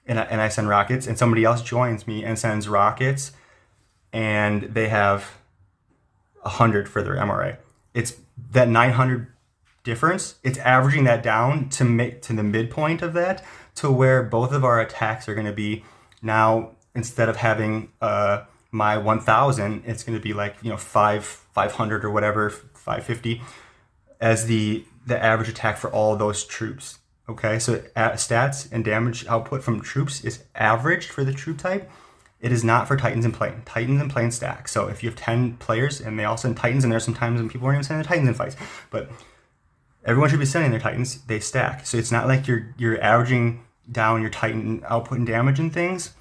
and I send rockets, and somebody else joins me and sends rockets, and they have 100 for their MRA. It's that 900 difference. It's averaging that down to the midpoint of that, to where both of our attacks are going to be now, instead of having my 1,000, it's going to be like 500 or whatever, 550 as the average attack for all those troops. Okay, so stats and damage output from troops is averaged for the troop type. It is not for Titans and Plane. Titans and Plane stack. So if you have 10 players and they all send Titans, and there's some times when people aren't even sending their Titans in fights, but everyone should be sending their Titans, they stack. So it's not like you're averaging down your Titan output and damage and things.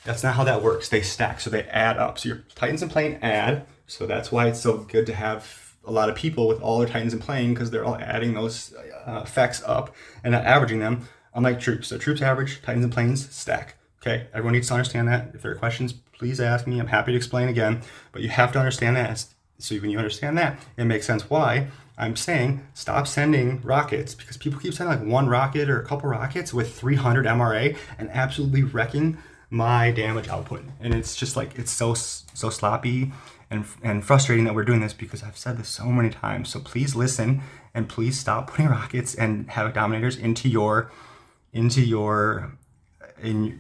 That's not how that works. They stack, so they add up. So your Titans and Plane add, so that's why it's so good to have a lot of people with all their Titans and Plane, because they're all adding those effects up and not averaging them, unlike troops. So troops average, Titans and Planes stack. Okay, everyone needs to understand that. If there are questions, please ask me. I'm happy to explain again, but you have to understand that. So when you understand that, it makes sense why I'm saying stop sending rockets, because people keep sending like one rocket or a couple rockets with 300 MRA and absolutely wrecking my damage output. And it's just like, it's so sloppy and frustrating that we're doing this, because I've said this so many times. So please listen, and please stop putting rockets and havoc dominators into your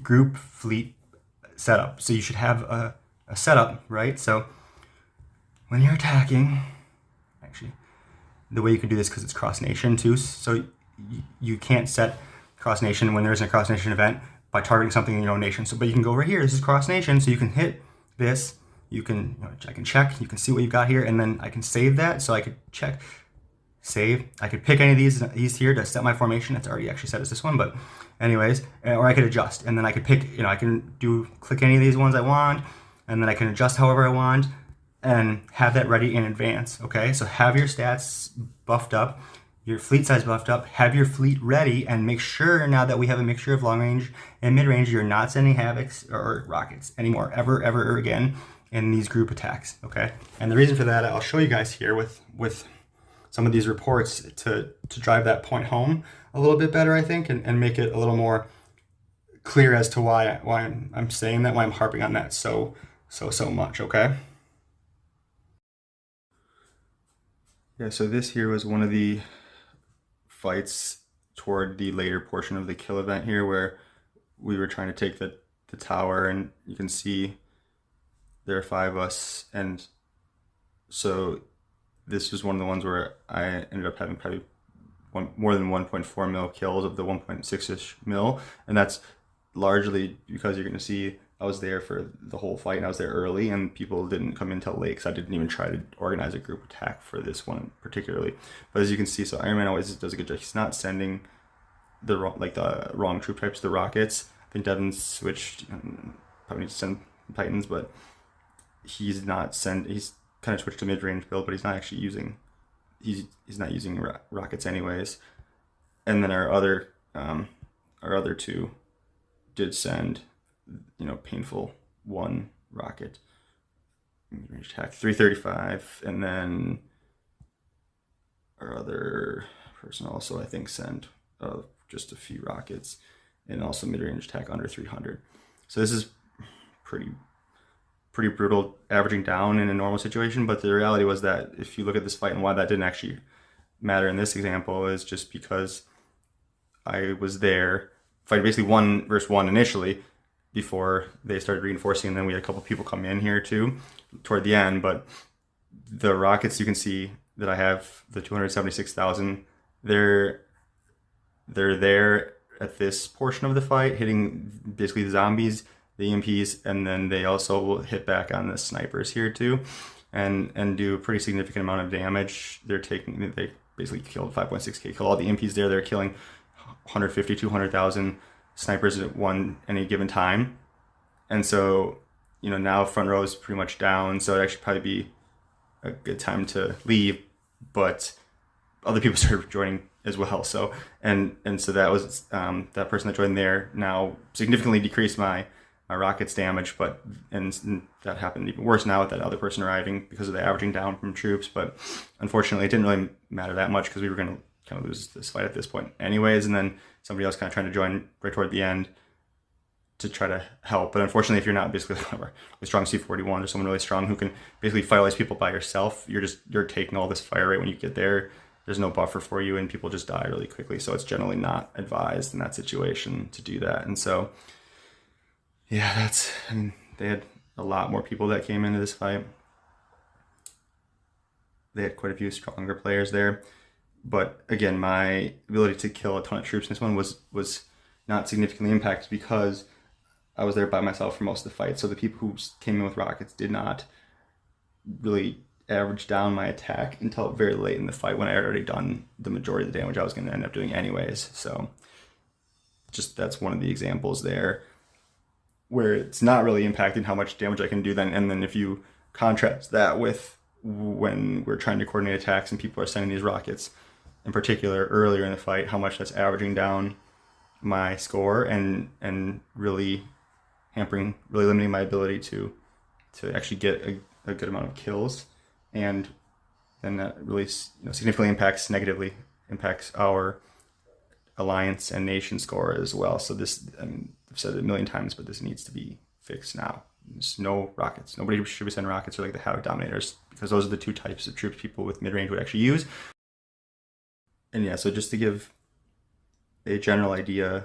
group fleet setup. So you should have a setup, right? So when you're attacking, actually, the way you can do this, because it's cross nation too, so you can't set cross nation when there isn't a cross nation event by targeting something in your own nation. So, but you can go over here. This is cross nation, so you can hit this. You can, I can check. You can see what you've got here, and then I can save that. So I could check, save. I could pick any of these here to set my formation. It's already actually set as this one, but anyways, or I could adjust, and then I could pick. I can click any of these ones I want, and then I can adjust however I want. and have that ready in advance, okay? So have your stats buffed up, your fleet size buffed up, have your fleet ready, and make sure now that we have a mixture of long range and mid range, you're not sending havocs or rockets anymore, ever again in these group attacks, okay? And the reason for that, I'll show you guys here with some of these reports to drive that point home a little bit better, I think, and make it a little more clear as to why I'm saying that, why I'm harping on that so much, okay? Yeah, so this here was one of the fights toward the later portion of the kill event here where we were trying to take the tower, and you can see there are 5 of us, and so this was one of the ones where I ended up having probably more than 1.4 mil kills of the 1.6-ish mil, and that's largely because you're going to see I was there for the whole fight, and I was there early, and people didn't come in till late because I didn't even try to organize a group attack for this one particularly. But as you can see, so Iron Man always does a good job. He's not sending the wrong troop types to rockets. I think Devin switched, probably need to send Titans, but he's kind of switched to mid-range build, but he's not actually using rockets anyways. And then our other 2 did send, painful 1 rocket mid-range attack, 335, and then our other person also, I think, sent just a few rockets, and also mid-range attack under 300. So this is pretty brutal, averaging down in a normal situation. But the reality was that if you look at this fight and why that didn't actually matter in this example is just because I was there fighting basically 1 versus 1 initially before they started reinforcing, and then we had a couple people come in here too toward the end. But the rockets, you can see that I have the 276,000. They're there at this portion of the fight, hitting basically the zombies, the EMPs, and then they also will hit back on the snipers here too, and do a pretty significant amount of damage. They basically killed 5.6k, killed all the EMPs there. They're killing 150, 200,000 snipers at any given time. And so, now front row is pretty much down, so it'd actually probably be a good time to leave, but other people started joining as well. So, and so that was, that person that joined there now significantly decreased my rockets damage, and that happened even worse now with that other person arriving because of the averaging down from troops. But unfortunately, it didn't really matter that much because we were going to kind of lose this fight at this point anyways, and then somebody else kind of trying to join right toward the end to try to help. But unfortunately, if you're not basically a strong C41 or someone really strong who can basically fight all these people by yourself, you're taking all this fire right when you get there. There's no buffer for you, and people just die really quickly. So it's generally not advised in that situation to do that. And so, yeah, they had a lot more people that came into this fight. They had quite a few stronger players there. But again, my ability to kill a ton of troops in this one was not significantly impacted because I was there by myself for most of the fight. So the people who came in with rockets did not really average down my attack until very late in the fight when I had already done the majority of the damage I was going to end up doing anyways. So just that's one of the examples there where it's not really impacting how much damage I can do then. And then if you contrast that with when we're trying to coordinate attacks and people are sending these rockets, in particular earlier in the fight, how much that's averaging down my score and really limiting my ability to actually get a good amount of kills. And then that really significantly negatively impacts our alliance and nation score as well. So this, I've said it a million times, but this needs to be fixed now. There's no rockets. Nobody should be sending rockets or like the Havoc Dominators, because those are the 2 types of troops people with mid-range would actually use. And yeah, so just to give a general idea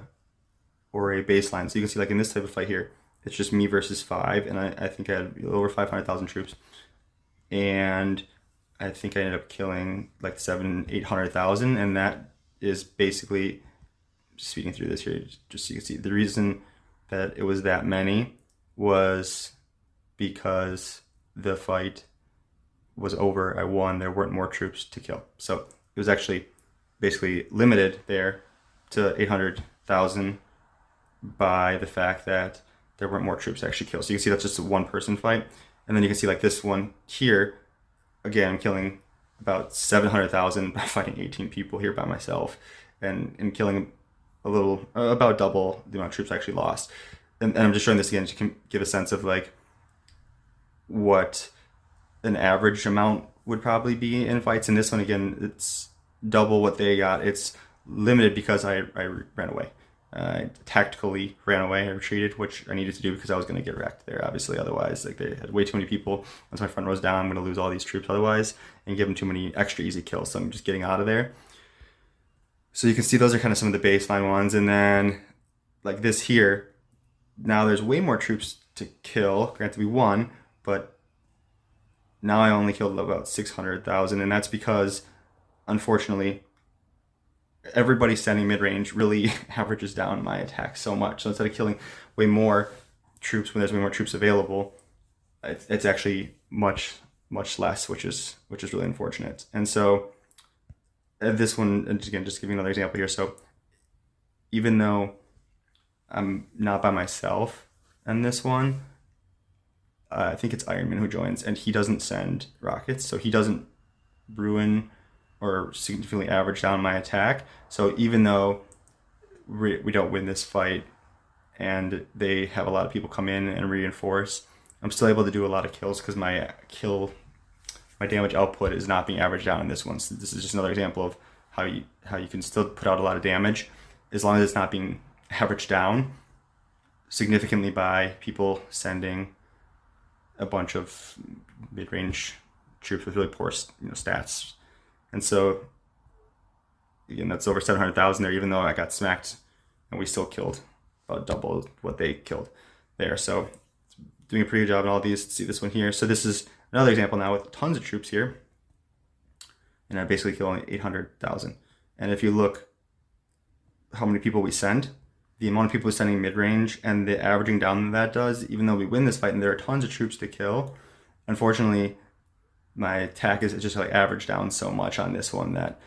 or a baseline, so you can see like in this type of fight here, it's just me versus 5, and I think I had over 500,000 troops, and I think I ended up killing like 800,000, and that is basically, speeding through this here, just so you can see, the reason that it was that many was because the fight was over. I won. There weren't more troops to kill. So it was actually basically limited there to 800,000 by the fact that there weren't more troops to actually kill. So you can see that's just a 1-person fight. And then you can see like this one here, again, I'm killing about 700,000 by fighting 18 people here by myself, and killing a little, about double the amount of troops I actually lost. And I'm just showing this again to give a sense of like what an average amount would probably be in fights. In this one, again, it's double what they got. It's limited because I ran away. I tactically ran away. I retreated, which I needed to do because I was going to get wrecked there. Obviously, otherwise, like they had way too many people. Once my front row's down, I'm going to lose all these troops otherwise, and give them too many extra easy kills. So I'm just getting out of there. So you can see those are kind of some of the baseline ones, and then like this here. Now there's way more troops to kill. Granted, we won, but now I only killed about 600,000, and that's because, unfortunately, everybody standing mid-range really averages down my attack so much. So instead of killing way more troops when there's way more troops available, it's actually much less, which is really unfortunate. And so this one, and again, just giving another example here. So even though I'm not by myself in this one, I think it's Ironman who joins, and he doesn't send rockets, so he doesn't ruin or significantly average down my attack. So even though we don't win this fight and they have a lot of people come in and reinforce, I'm still able to do a lot of kills because my damage output is not being averaged down in this one. So this is just another example of how you can still put out a lot of damage as long as it's not being averaged down significantly by people sending a bunch of mid-range troops with really poor stats. And so again, that's over 700,000 there, even though I got smacked and we still killed about double what they killed there. So doing a pretty good job in all these. See this one here. So this is another example now with tons of troops here, and I basically kill only 800,000. And if you look how many people we send, the amount of people sending mid-range, and the averaging down that does, even though we win this fight and there are tons of troops to kill, unfortunately, my attack is just like averaged down so much on this one that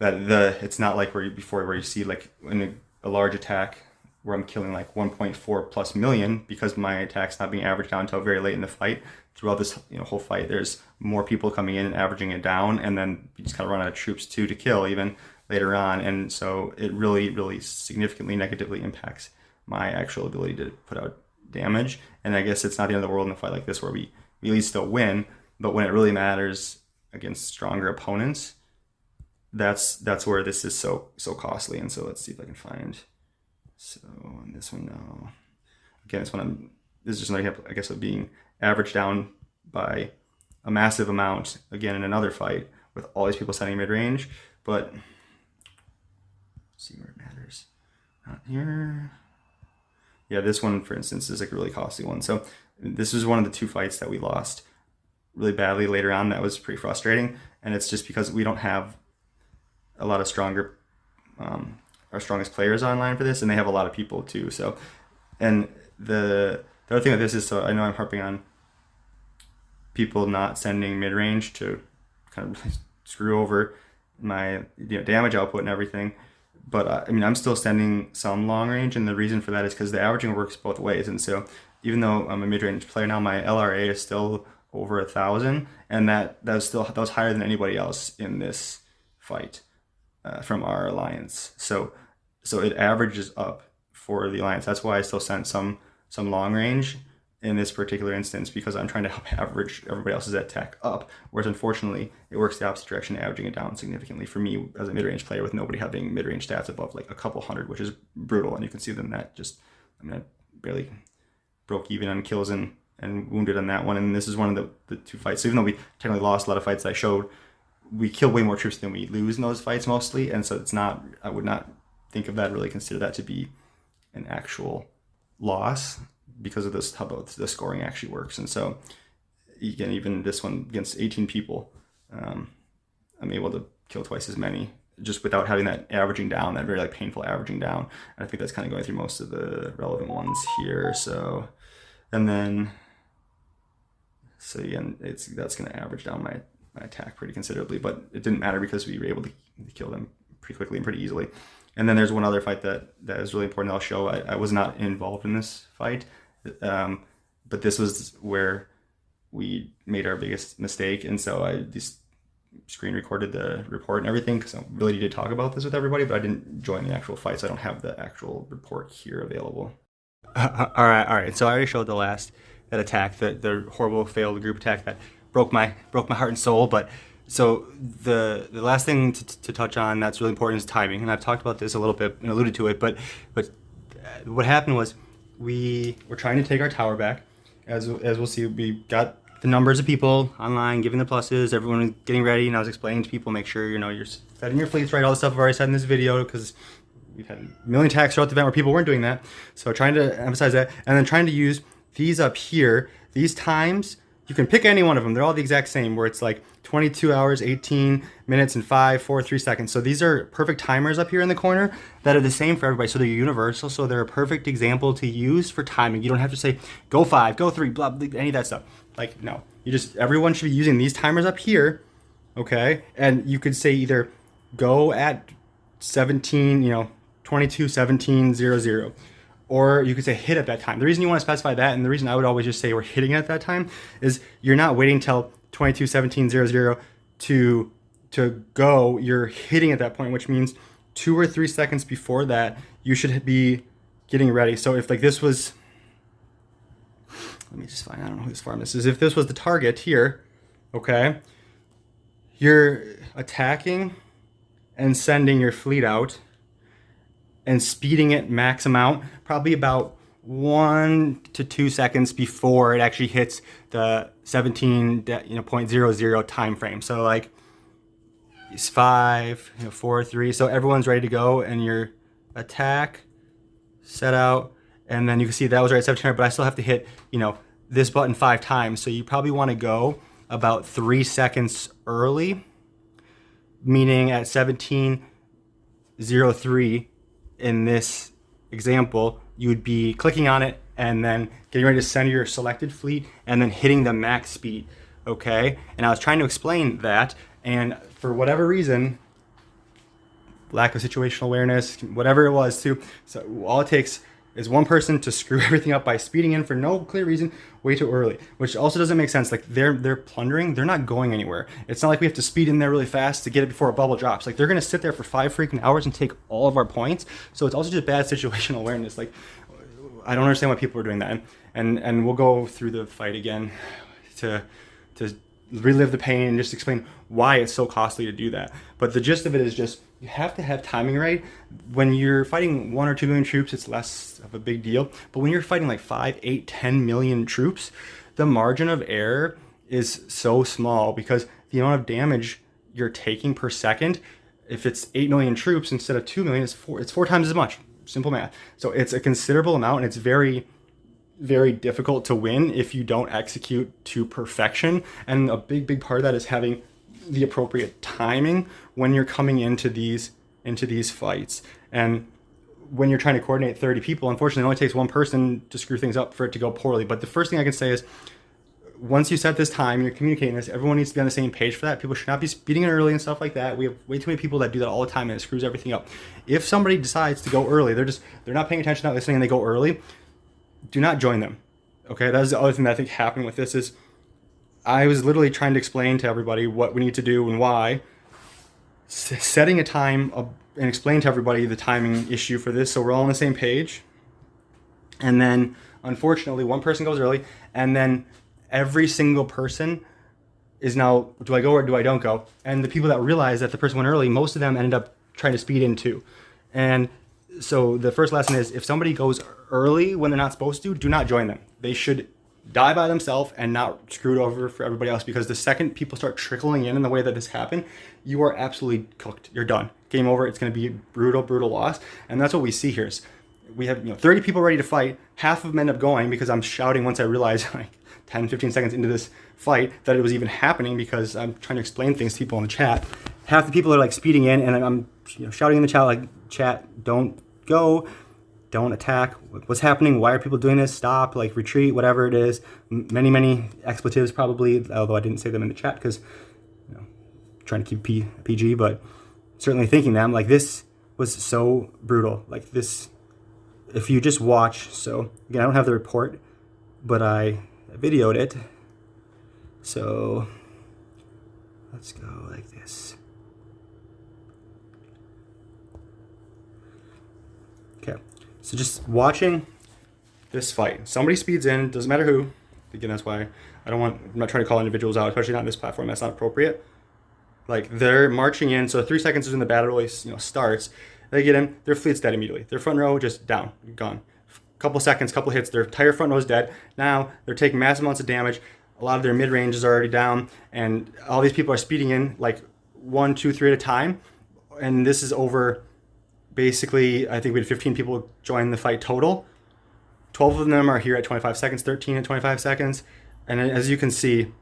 it's not like where you see like in a large attack where I'm killing like 1.4 plus million, because my attack's not being averaged down until very late in the fight. Throughout this whole fight, there's more people coming in and averaging it down, and then you just kind of run out of troops too to kill even later on. And so it really significantly negatively impacts my actual ability to put out damage. And I guess it's not the end of the world in a fight like this where we at least still win, but when it really matters against stronger opponents, that's where this is so costly. And so let's see if I can find. So on this one now, again, this is just another example, I guess, of being averaged down by a massive amount again in another fight with all these people sending mid-range. But let's see where it matters. Not here. Yeah, this one, for instance, is like a really costly one. So this was one of the two fights that we lost really badly later on. That was pretty frustrating, and it's just because we don't have a lot of our strongest players online for this, and they have a lot of people too. So, and the other thing with this is, so I know I'm harping on people not sending mid-range to kind of screw over my damage output and everything, but I mean, I'm still sending some long range, and the reason for that is because the averaging works both ways. And so even though I'm a mid-range player now, my LRA is still over 1,000, and that was higher than anybody else in this fight from our alliance. So it averages up for the alliance. That's why I still sent some long range in this particular instance, because I'm trying to help average everybody else's attack up. Whereas unfortunately, it works the opposite direction, averaging it down significantly for me as a mid-range player, with nobody having mid-range stats above like a couple hundred, which is brutal. And you can see then that I barely broke even on kills and wounded on that one. And this is one of the two fights. So even though we technically lost a lot of fights that I showed, we kill way more troops than we lose in those fights mostly. And so it's not, I would not think of that, really consider that to be an actual loss, because of this, how the scoring actually works. And so again, even this one against 18 people, I'm able to kill twice as many just without having that averaging down, that very like painful averaging down. And I think that's kind of going through most of the relevant ones here. So, and then, so again, that's going to average down my attack pretty considerably, but it didn't matter because we were able to kill them pretty quickly and pretty easily. And then there's one other fight that is really important. I'll show. I was not involved in this fight, but this was where we made our biggest mistake. And so I just screen recorded the report and everything because I really needed to talk about this with everybody, but I didn't join the actual fight, so I don't have the actual report here available. All right. So I already showed that attack, the horrible failed group attack that broke my heart and soul. But so the last thing to touch on that's really important is timing, and I've talked about this a little bit and alluded to it. But what happened was we were trying to take our tower back. As we'll see, we got the numbers of people online giving the pluses, everyone was getting ready, and I was explaining to people, make sure you're setting your fleets right, all the stuff I've already said in this video, because we've had a million attacks throughout the event where people weren't doing that. So trying to emphasize that, and then trying to use these up here, these times. You can pick any one of them. They're all the exact same, where it's like 22 hours, 18 minutes, and 5, 4, 3 seconds. So these are perfect timers up here in the corner that are the same for everybody. So they're universal. So they're a perfect example to use for timing. You don't have to say, go 5, go 3, blah, blah, any of that stuff. Like, no. Everyone should be using these timers up here, okay? And you could say either go at 17, 22, 17, 0, 0. Or you could say hit at that time. The reason you want to specify that, and the reason I would always just say we're hitting at that time, is you're not waiting till 22, 17, 0, 0 to go. You're hitting at that point, which means 2 or 3 seconds before that, you should be getting ready. So if like this was, let me just find, I don't know whose farm this is. If this was the target here, okay, you're attacking and sending your fleet out and speeding it max amount, probably about 1 to 2 seconds before it actually hits the 17.00 time frame. So like it's 5, 4, 3. So everyone's ready to go, and your attack, set out, and then you can see that was right at 1700, but I still have to hit this button 5 times. So you probably want to go about 3 seconds early, meaning at 17:03. In this example, you would be clicking on it and then getting ready to send your selected fleet and then hitting the max speed, okay? And I was trying to explain that, and for whatever reason, lack of situational awareness, whatever it was too, so all it takes is one person to screw everything up by speeding in for no clear reason way too early, which also doesn't make sense. Like they're plundering, they're not going anywhere. It's not like we have to speed in there really fast to get it before a bubble drops. Like they're gonna sit there for 5 freaking hours and take all of our points. So it's also just bad situational awareness. Like I don't understand why people are doing that. And we'll go through the fight again to relive the pain and just explain why it's so costly to do that. But the gist of it is just, you have to have timing right. When you're fighting 1 or 2 million troops, it's less of a big deal. But when you're fighting like 5, 8, 10 million troops, the margin of error is so small, because the amount of damage you're taking per second, if it's 8 million troops instead of 2 million, it's 4 times as much. Simple math. So it's a considerable amount, and it's very, very difficult to win if you don't execute to perfection. And a big part of that is having the appropriate timing when you're coming into these fights. And when you're trying to coordinate 30 people, unfortunately it only takes one person to screw things up for it to go poorly. But the first thing I can say is, once you set this time, you're communicating this, everyone needs to be on the same page for that. People should not be speeding in early and stuff like that. We have way too many people that do that all the time, and it screws everything up. If somebody decides to go early, they're not paying attention, not listening, and they go early, do not join them. Okay, that's the other thing that I think happening with this is, I was literally trying to explain to everybody what we need to do and why, setting a time and explain to everybody the timing issue for this, so we're all on the same page. And then unfortunately one person goes early, and then every single person is now, do I go or do I don't go? And the people that realize that the person went early, most of them ended up trying to speed in too. And so the first lesson is, if somebody goes early when they're not supposed to, do not join them. They should die by themselves and not screwed over for everybody else, because the second people start trickling in the way that this happened, you are absolutely cooked. You're done. Game over. It's going to be brutal loss. And that's what we see here is, we have 30 people ready to fight. Half of them end up going because I'm shouting once I realize, like 10, 15 seconds into this fight, that it was even happening, because I'm trying to explain things to people in the chat. Half the people are like speeding in, and I'm shouting in the chat, like, chat, don't go, don't attack, what's happening, why are people doing this, stop, like retreat, whatever it is. Many expletives probably, although I didn't say them in the chat because trying to keep PG, but certainly thinking them. Like, this was so brutal. Like, this, if you just watch, so again, I don't have the report, but I videoed it. So let's go like this. Okay, so just watching this fight. Somebody speeds in, doesn't matter who. Again, that's why I'm not trying to call individuals out, especially not on this platform. That's not appropriate. Like, they're marching in, so 3 seconds is when the battle really, starts. They get in, their fleet's dead immediately. Their front row just down, gone. Couple seconds, couple hits, their entire front row is dead. Now they're taking massive amounts of damage. A lot of their mid range is already down, and all these people are speeding in like 1, 2, 3 at a time. And this is over. Basically, I think we had 15 people join the fight total. 12 of them are here at 25 seconds, 13 at 25 seconds. And as you can see,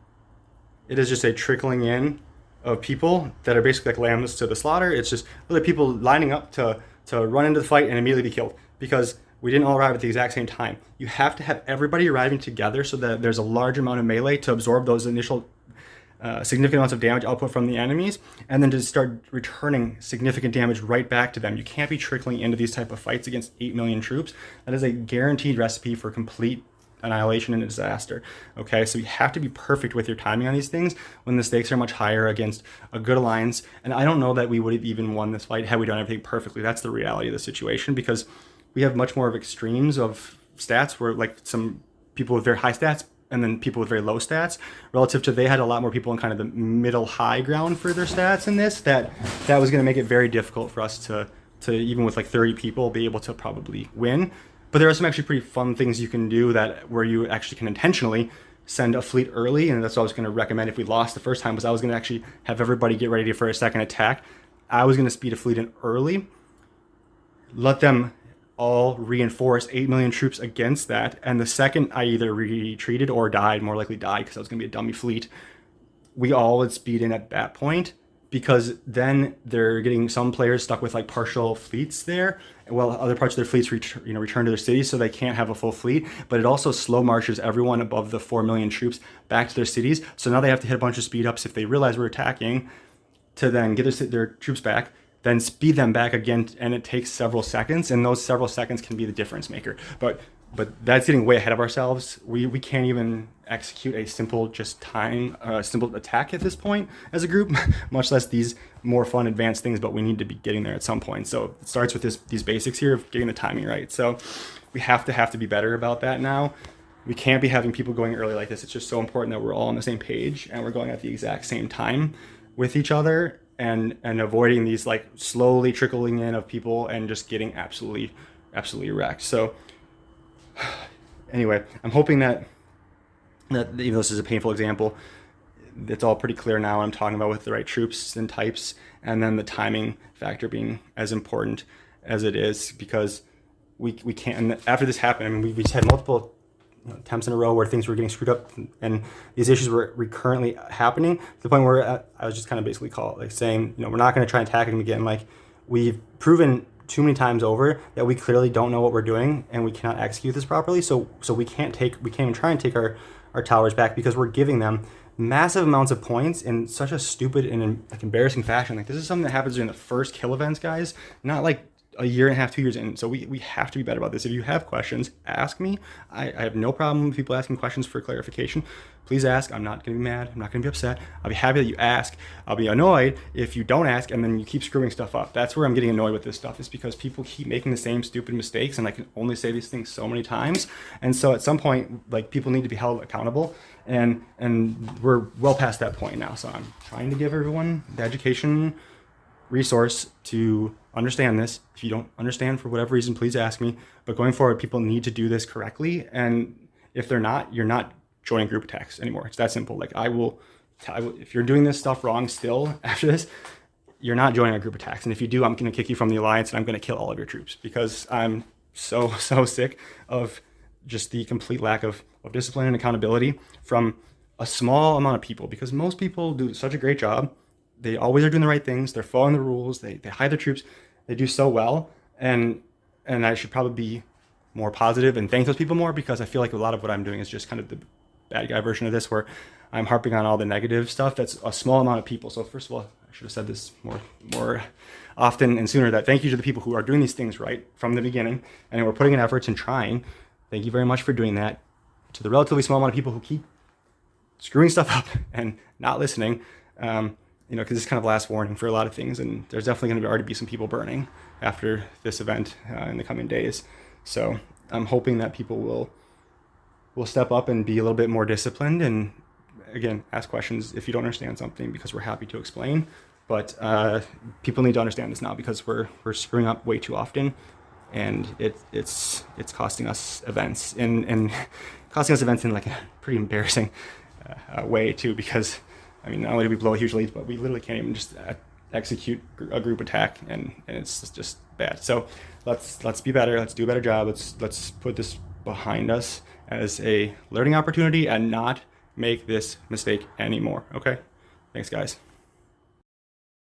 it is just a trickling in of people that are basically like lambs to the slaughter. It's just really people lining up to run into the fight and immediately be killed because we didn't all arrive at the exact same time. You have to have everybody arriving together so that there's a large amount of melee to absorb those initial significant amounts of damage output from the enemies, and then to start returning significant damage right back to them. You can't be trickling into these type of fights against 8 million troops. That is a guaranteed recipe for complete annihilation and disaster. Okay, so you have to be perfect with your timing on these things when the stakes are much higher against a good alliance. And I don't know that we would have even won this fight had we done everything perfectly. That's the reality of the situation, because we have much more of extremes of stats where like some people with very high stats and then people with very low stats relative to they had a lot more people in kind of the middle high ground for their stats in this that was going to make it very difficult for us to even with like 30 people be able to probably win. But there are some actually pretty fun things you can do that where you actually can intentionally send a fleet early, and that's what I was going to recommend if we lost the first time. Was I was going to actually have everybody get ready for a second attack. I was going to speed a fleet in early, let them all reinforce 8 million troops against that, and the second I either retreated or died, more likely died because I was going to be a dummy fleet, we all would speed in at that point, because then they're getting some players stuck with like partial fleets there, while other parts of their fleets return to their cities, so they can't have a full fleet. But it also slow marches everyone above the 4 million troops back to their cities, so now they have to hit a bunch of speed ups if they realize we're attacking to then get their troops back, then speed them back again, and it takes several seconds, and those several seconds can be the difference maker. But that's getting way ahead of ourselves. We can't even execute a simple simple attack at this point as a group, much less these more fun advanced things, but we need to be getting there at some point. So it starts with these basics here of getting the timing right. So we have to be better about that now. We can't be having people going early like this. It's just so important that we're all on the same page and we're going at the exact same time with each other, and avoiding these like slowly trickling in of people and just getting absolutely wrecked. So anyway, I'm hoping that even though this is a painful example, it's all pretty clear now what I'm talking about with the right troops and types, and then the timing factor being as important as it is, because we can't. And after this happened, I mean, we just had multiple attempts in a row where things were getting screwed up, and these issues were recurrently happening to the point where I was just kind of basically saying, we're not going to try and attack them again. Like, we've proven too many times over that we clearly don't know what we're doing and we cannot execute this properly. So we can't even try and take our towers back, because we're giving them massive amounts of points in such a stupid and like embarrassing fashion. Like, this is something that happens during the first kill events, guys, not like a year and a half, 2 years in. So we have to be better about this. If you have questions, ask me. I have no problem with people asking questions for clarification. Please ask. I'm not going to be mad. I'm not going to be upset. I'll be happy that you ask. I'll be annoyed if you don't ask and then you keep screwing stuff up. That's where I'm getting annoyed with this stuff, is because people keep making the same stupid mistakes, and I can only say these things so many times. And so at some point, like, people need to be held accountable, and we're well past that point now. So I'm trying to give everyone the education resource to understand this. If you don't understand for whatever reason, please ask me. But going forward, people need to do this correctly, and if they're not, you're not joining group attacks anymore. It's that simple. Like, I will if you're doing this stuff wrong still after this, you're not joining our group attacks. And if you do, I'm going to kick you from the alliance, and I'm going to kill all of your troops, because I'm so sick of just the complete lack of discipline and accountability from a small amount of people, because most people do such a great job. They always are doing the right things. They're following the rules. They hide their troops. They do so well. And I should probably be more positive and thank those people more, because I feel like a lot of what I'm doing is just kind of the bad guy version of this, where I'm harping on all the negative stuff. That's a small amount of people. So first of all, I should have said this more often and sooner, that thank you to the people who are doing these things right from the beginning, and we're putting in efforts and trying. Thank you very much for doing that. To the relatively small amount of people who keep screwing stuff up and not listening, you know, because it's kind of last warning for a lot of things, and there's definitely going to already be some people burning after this event in the coming days. So I'm hoping that people will step up and be a little bit more disciplined, and again, ask questions if you don't understand something, because we're happy to explain. But people need to understand this now, because we're screwing up way too often, and it's costing us events, and costing us events in like a pretty embarrassing way too, because I mean, not only do we blow huge leads, but we literally can't even just execute a group attack, and it's just bad. So let's be better. Let's do a better job. Let's put this behind us as a learning opportunity and not make this mistake anymore. Okay, thanks guys.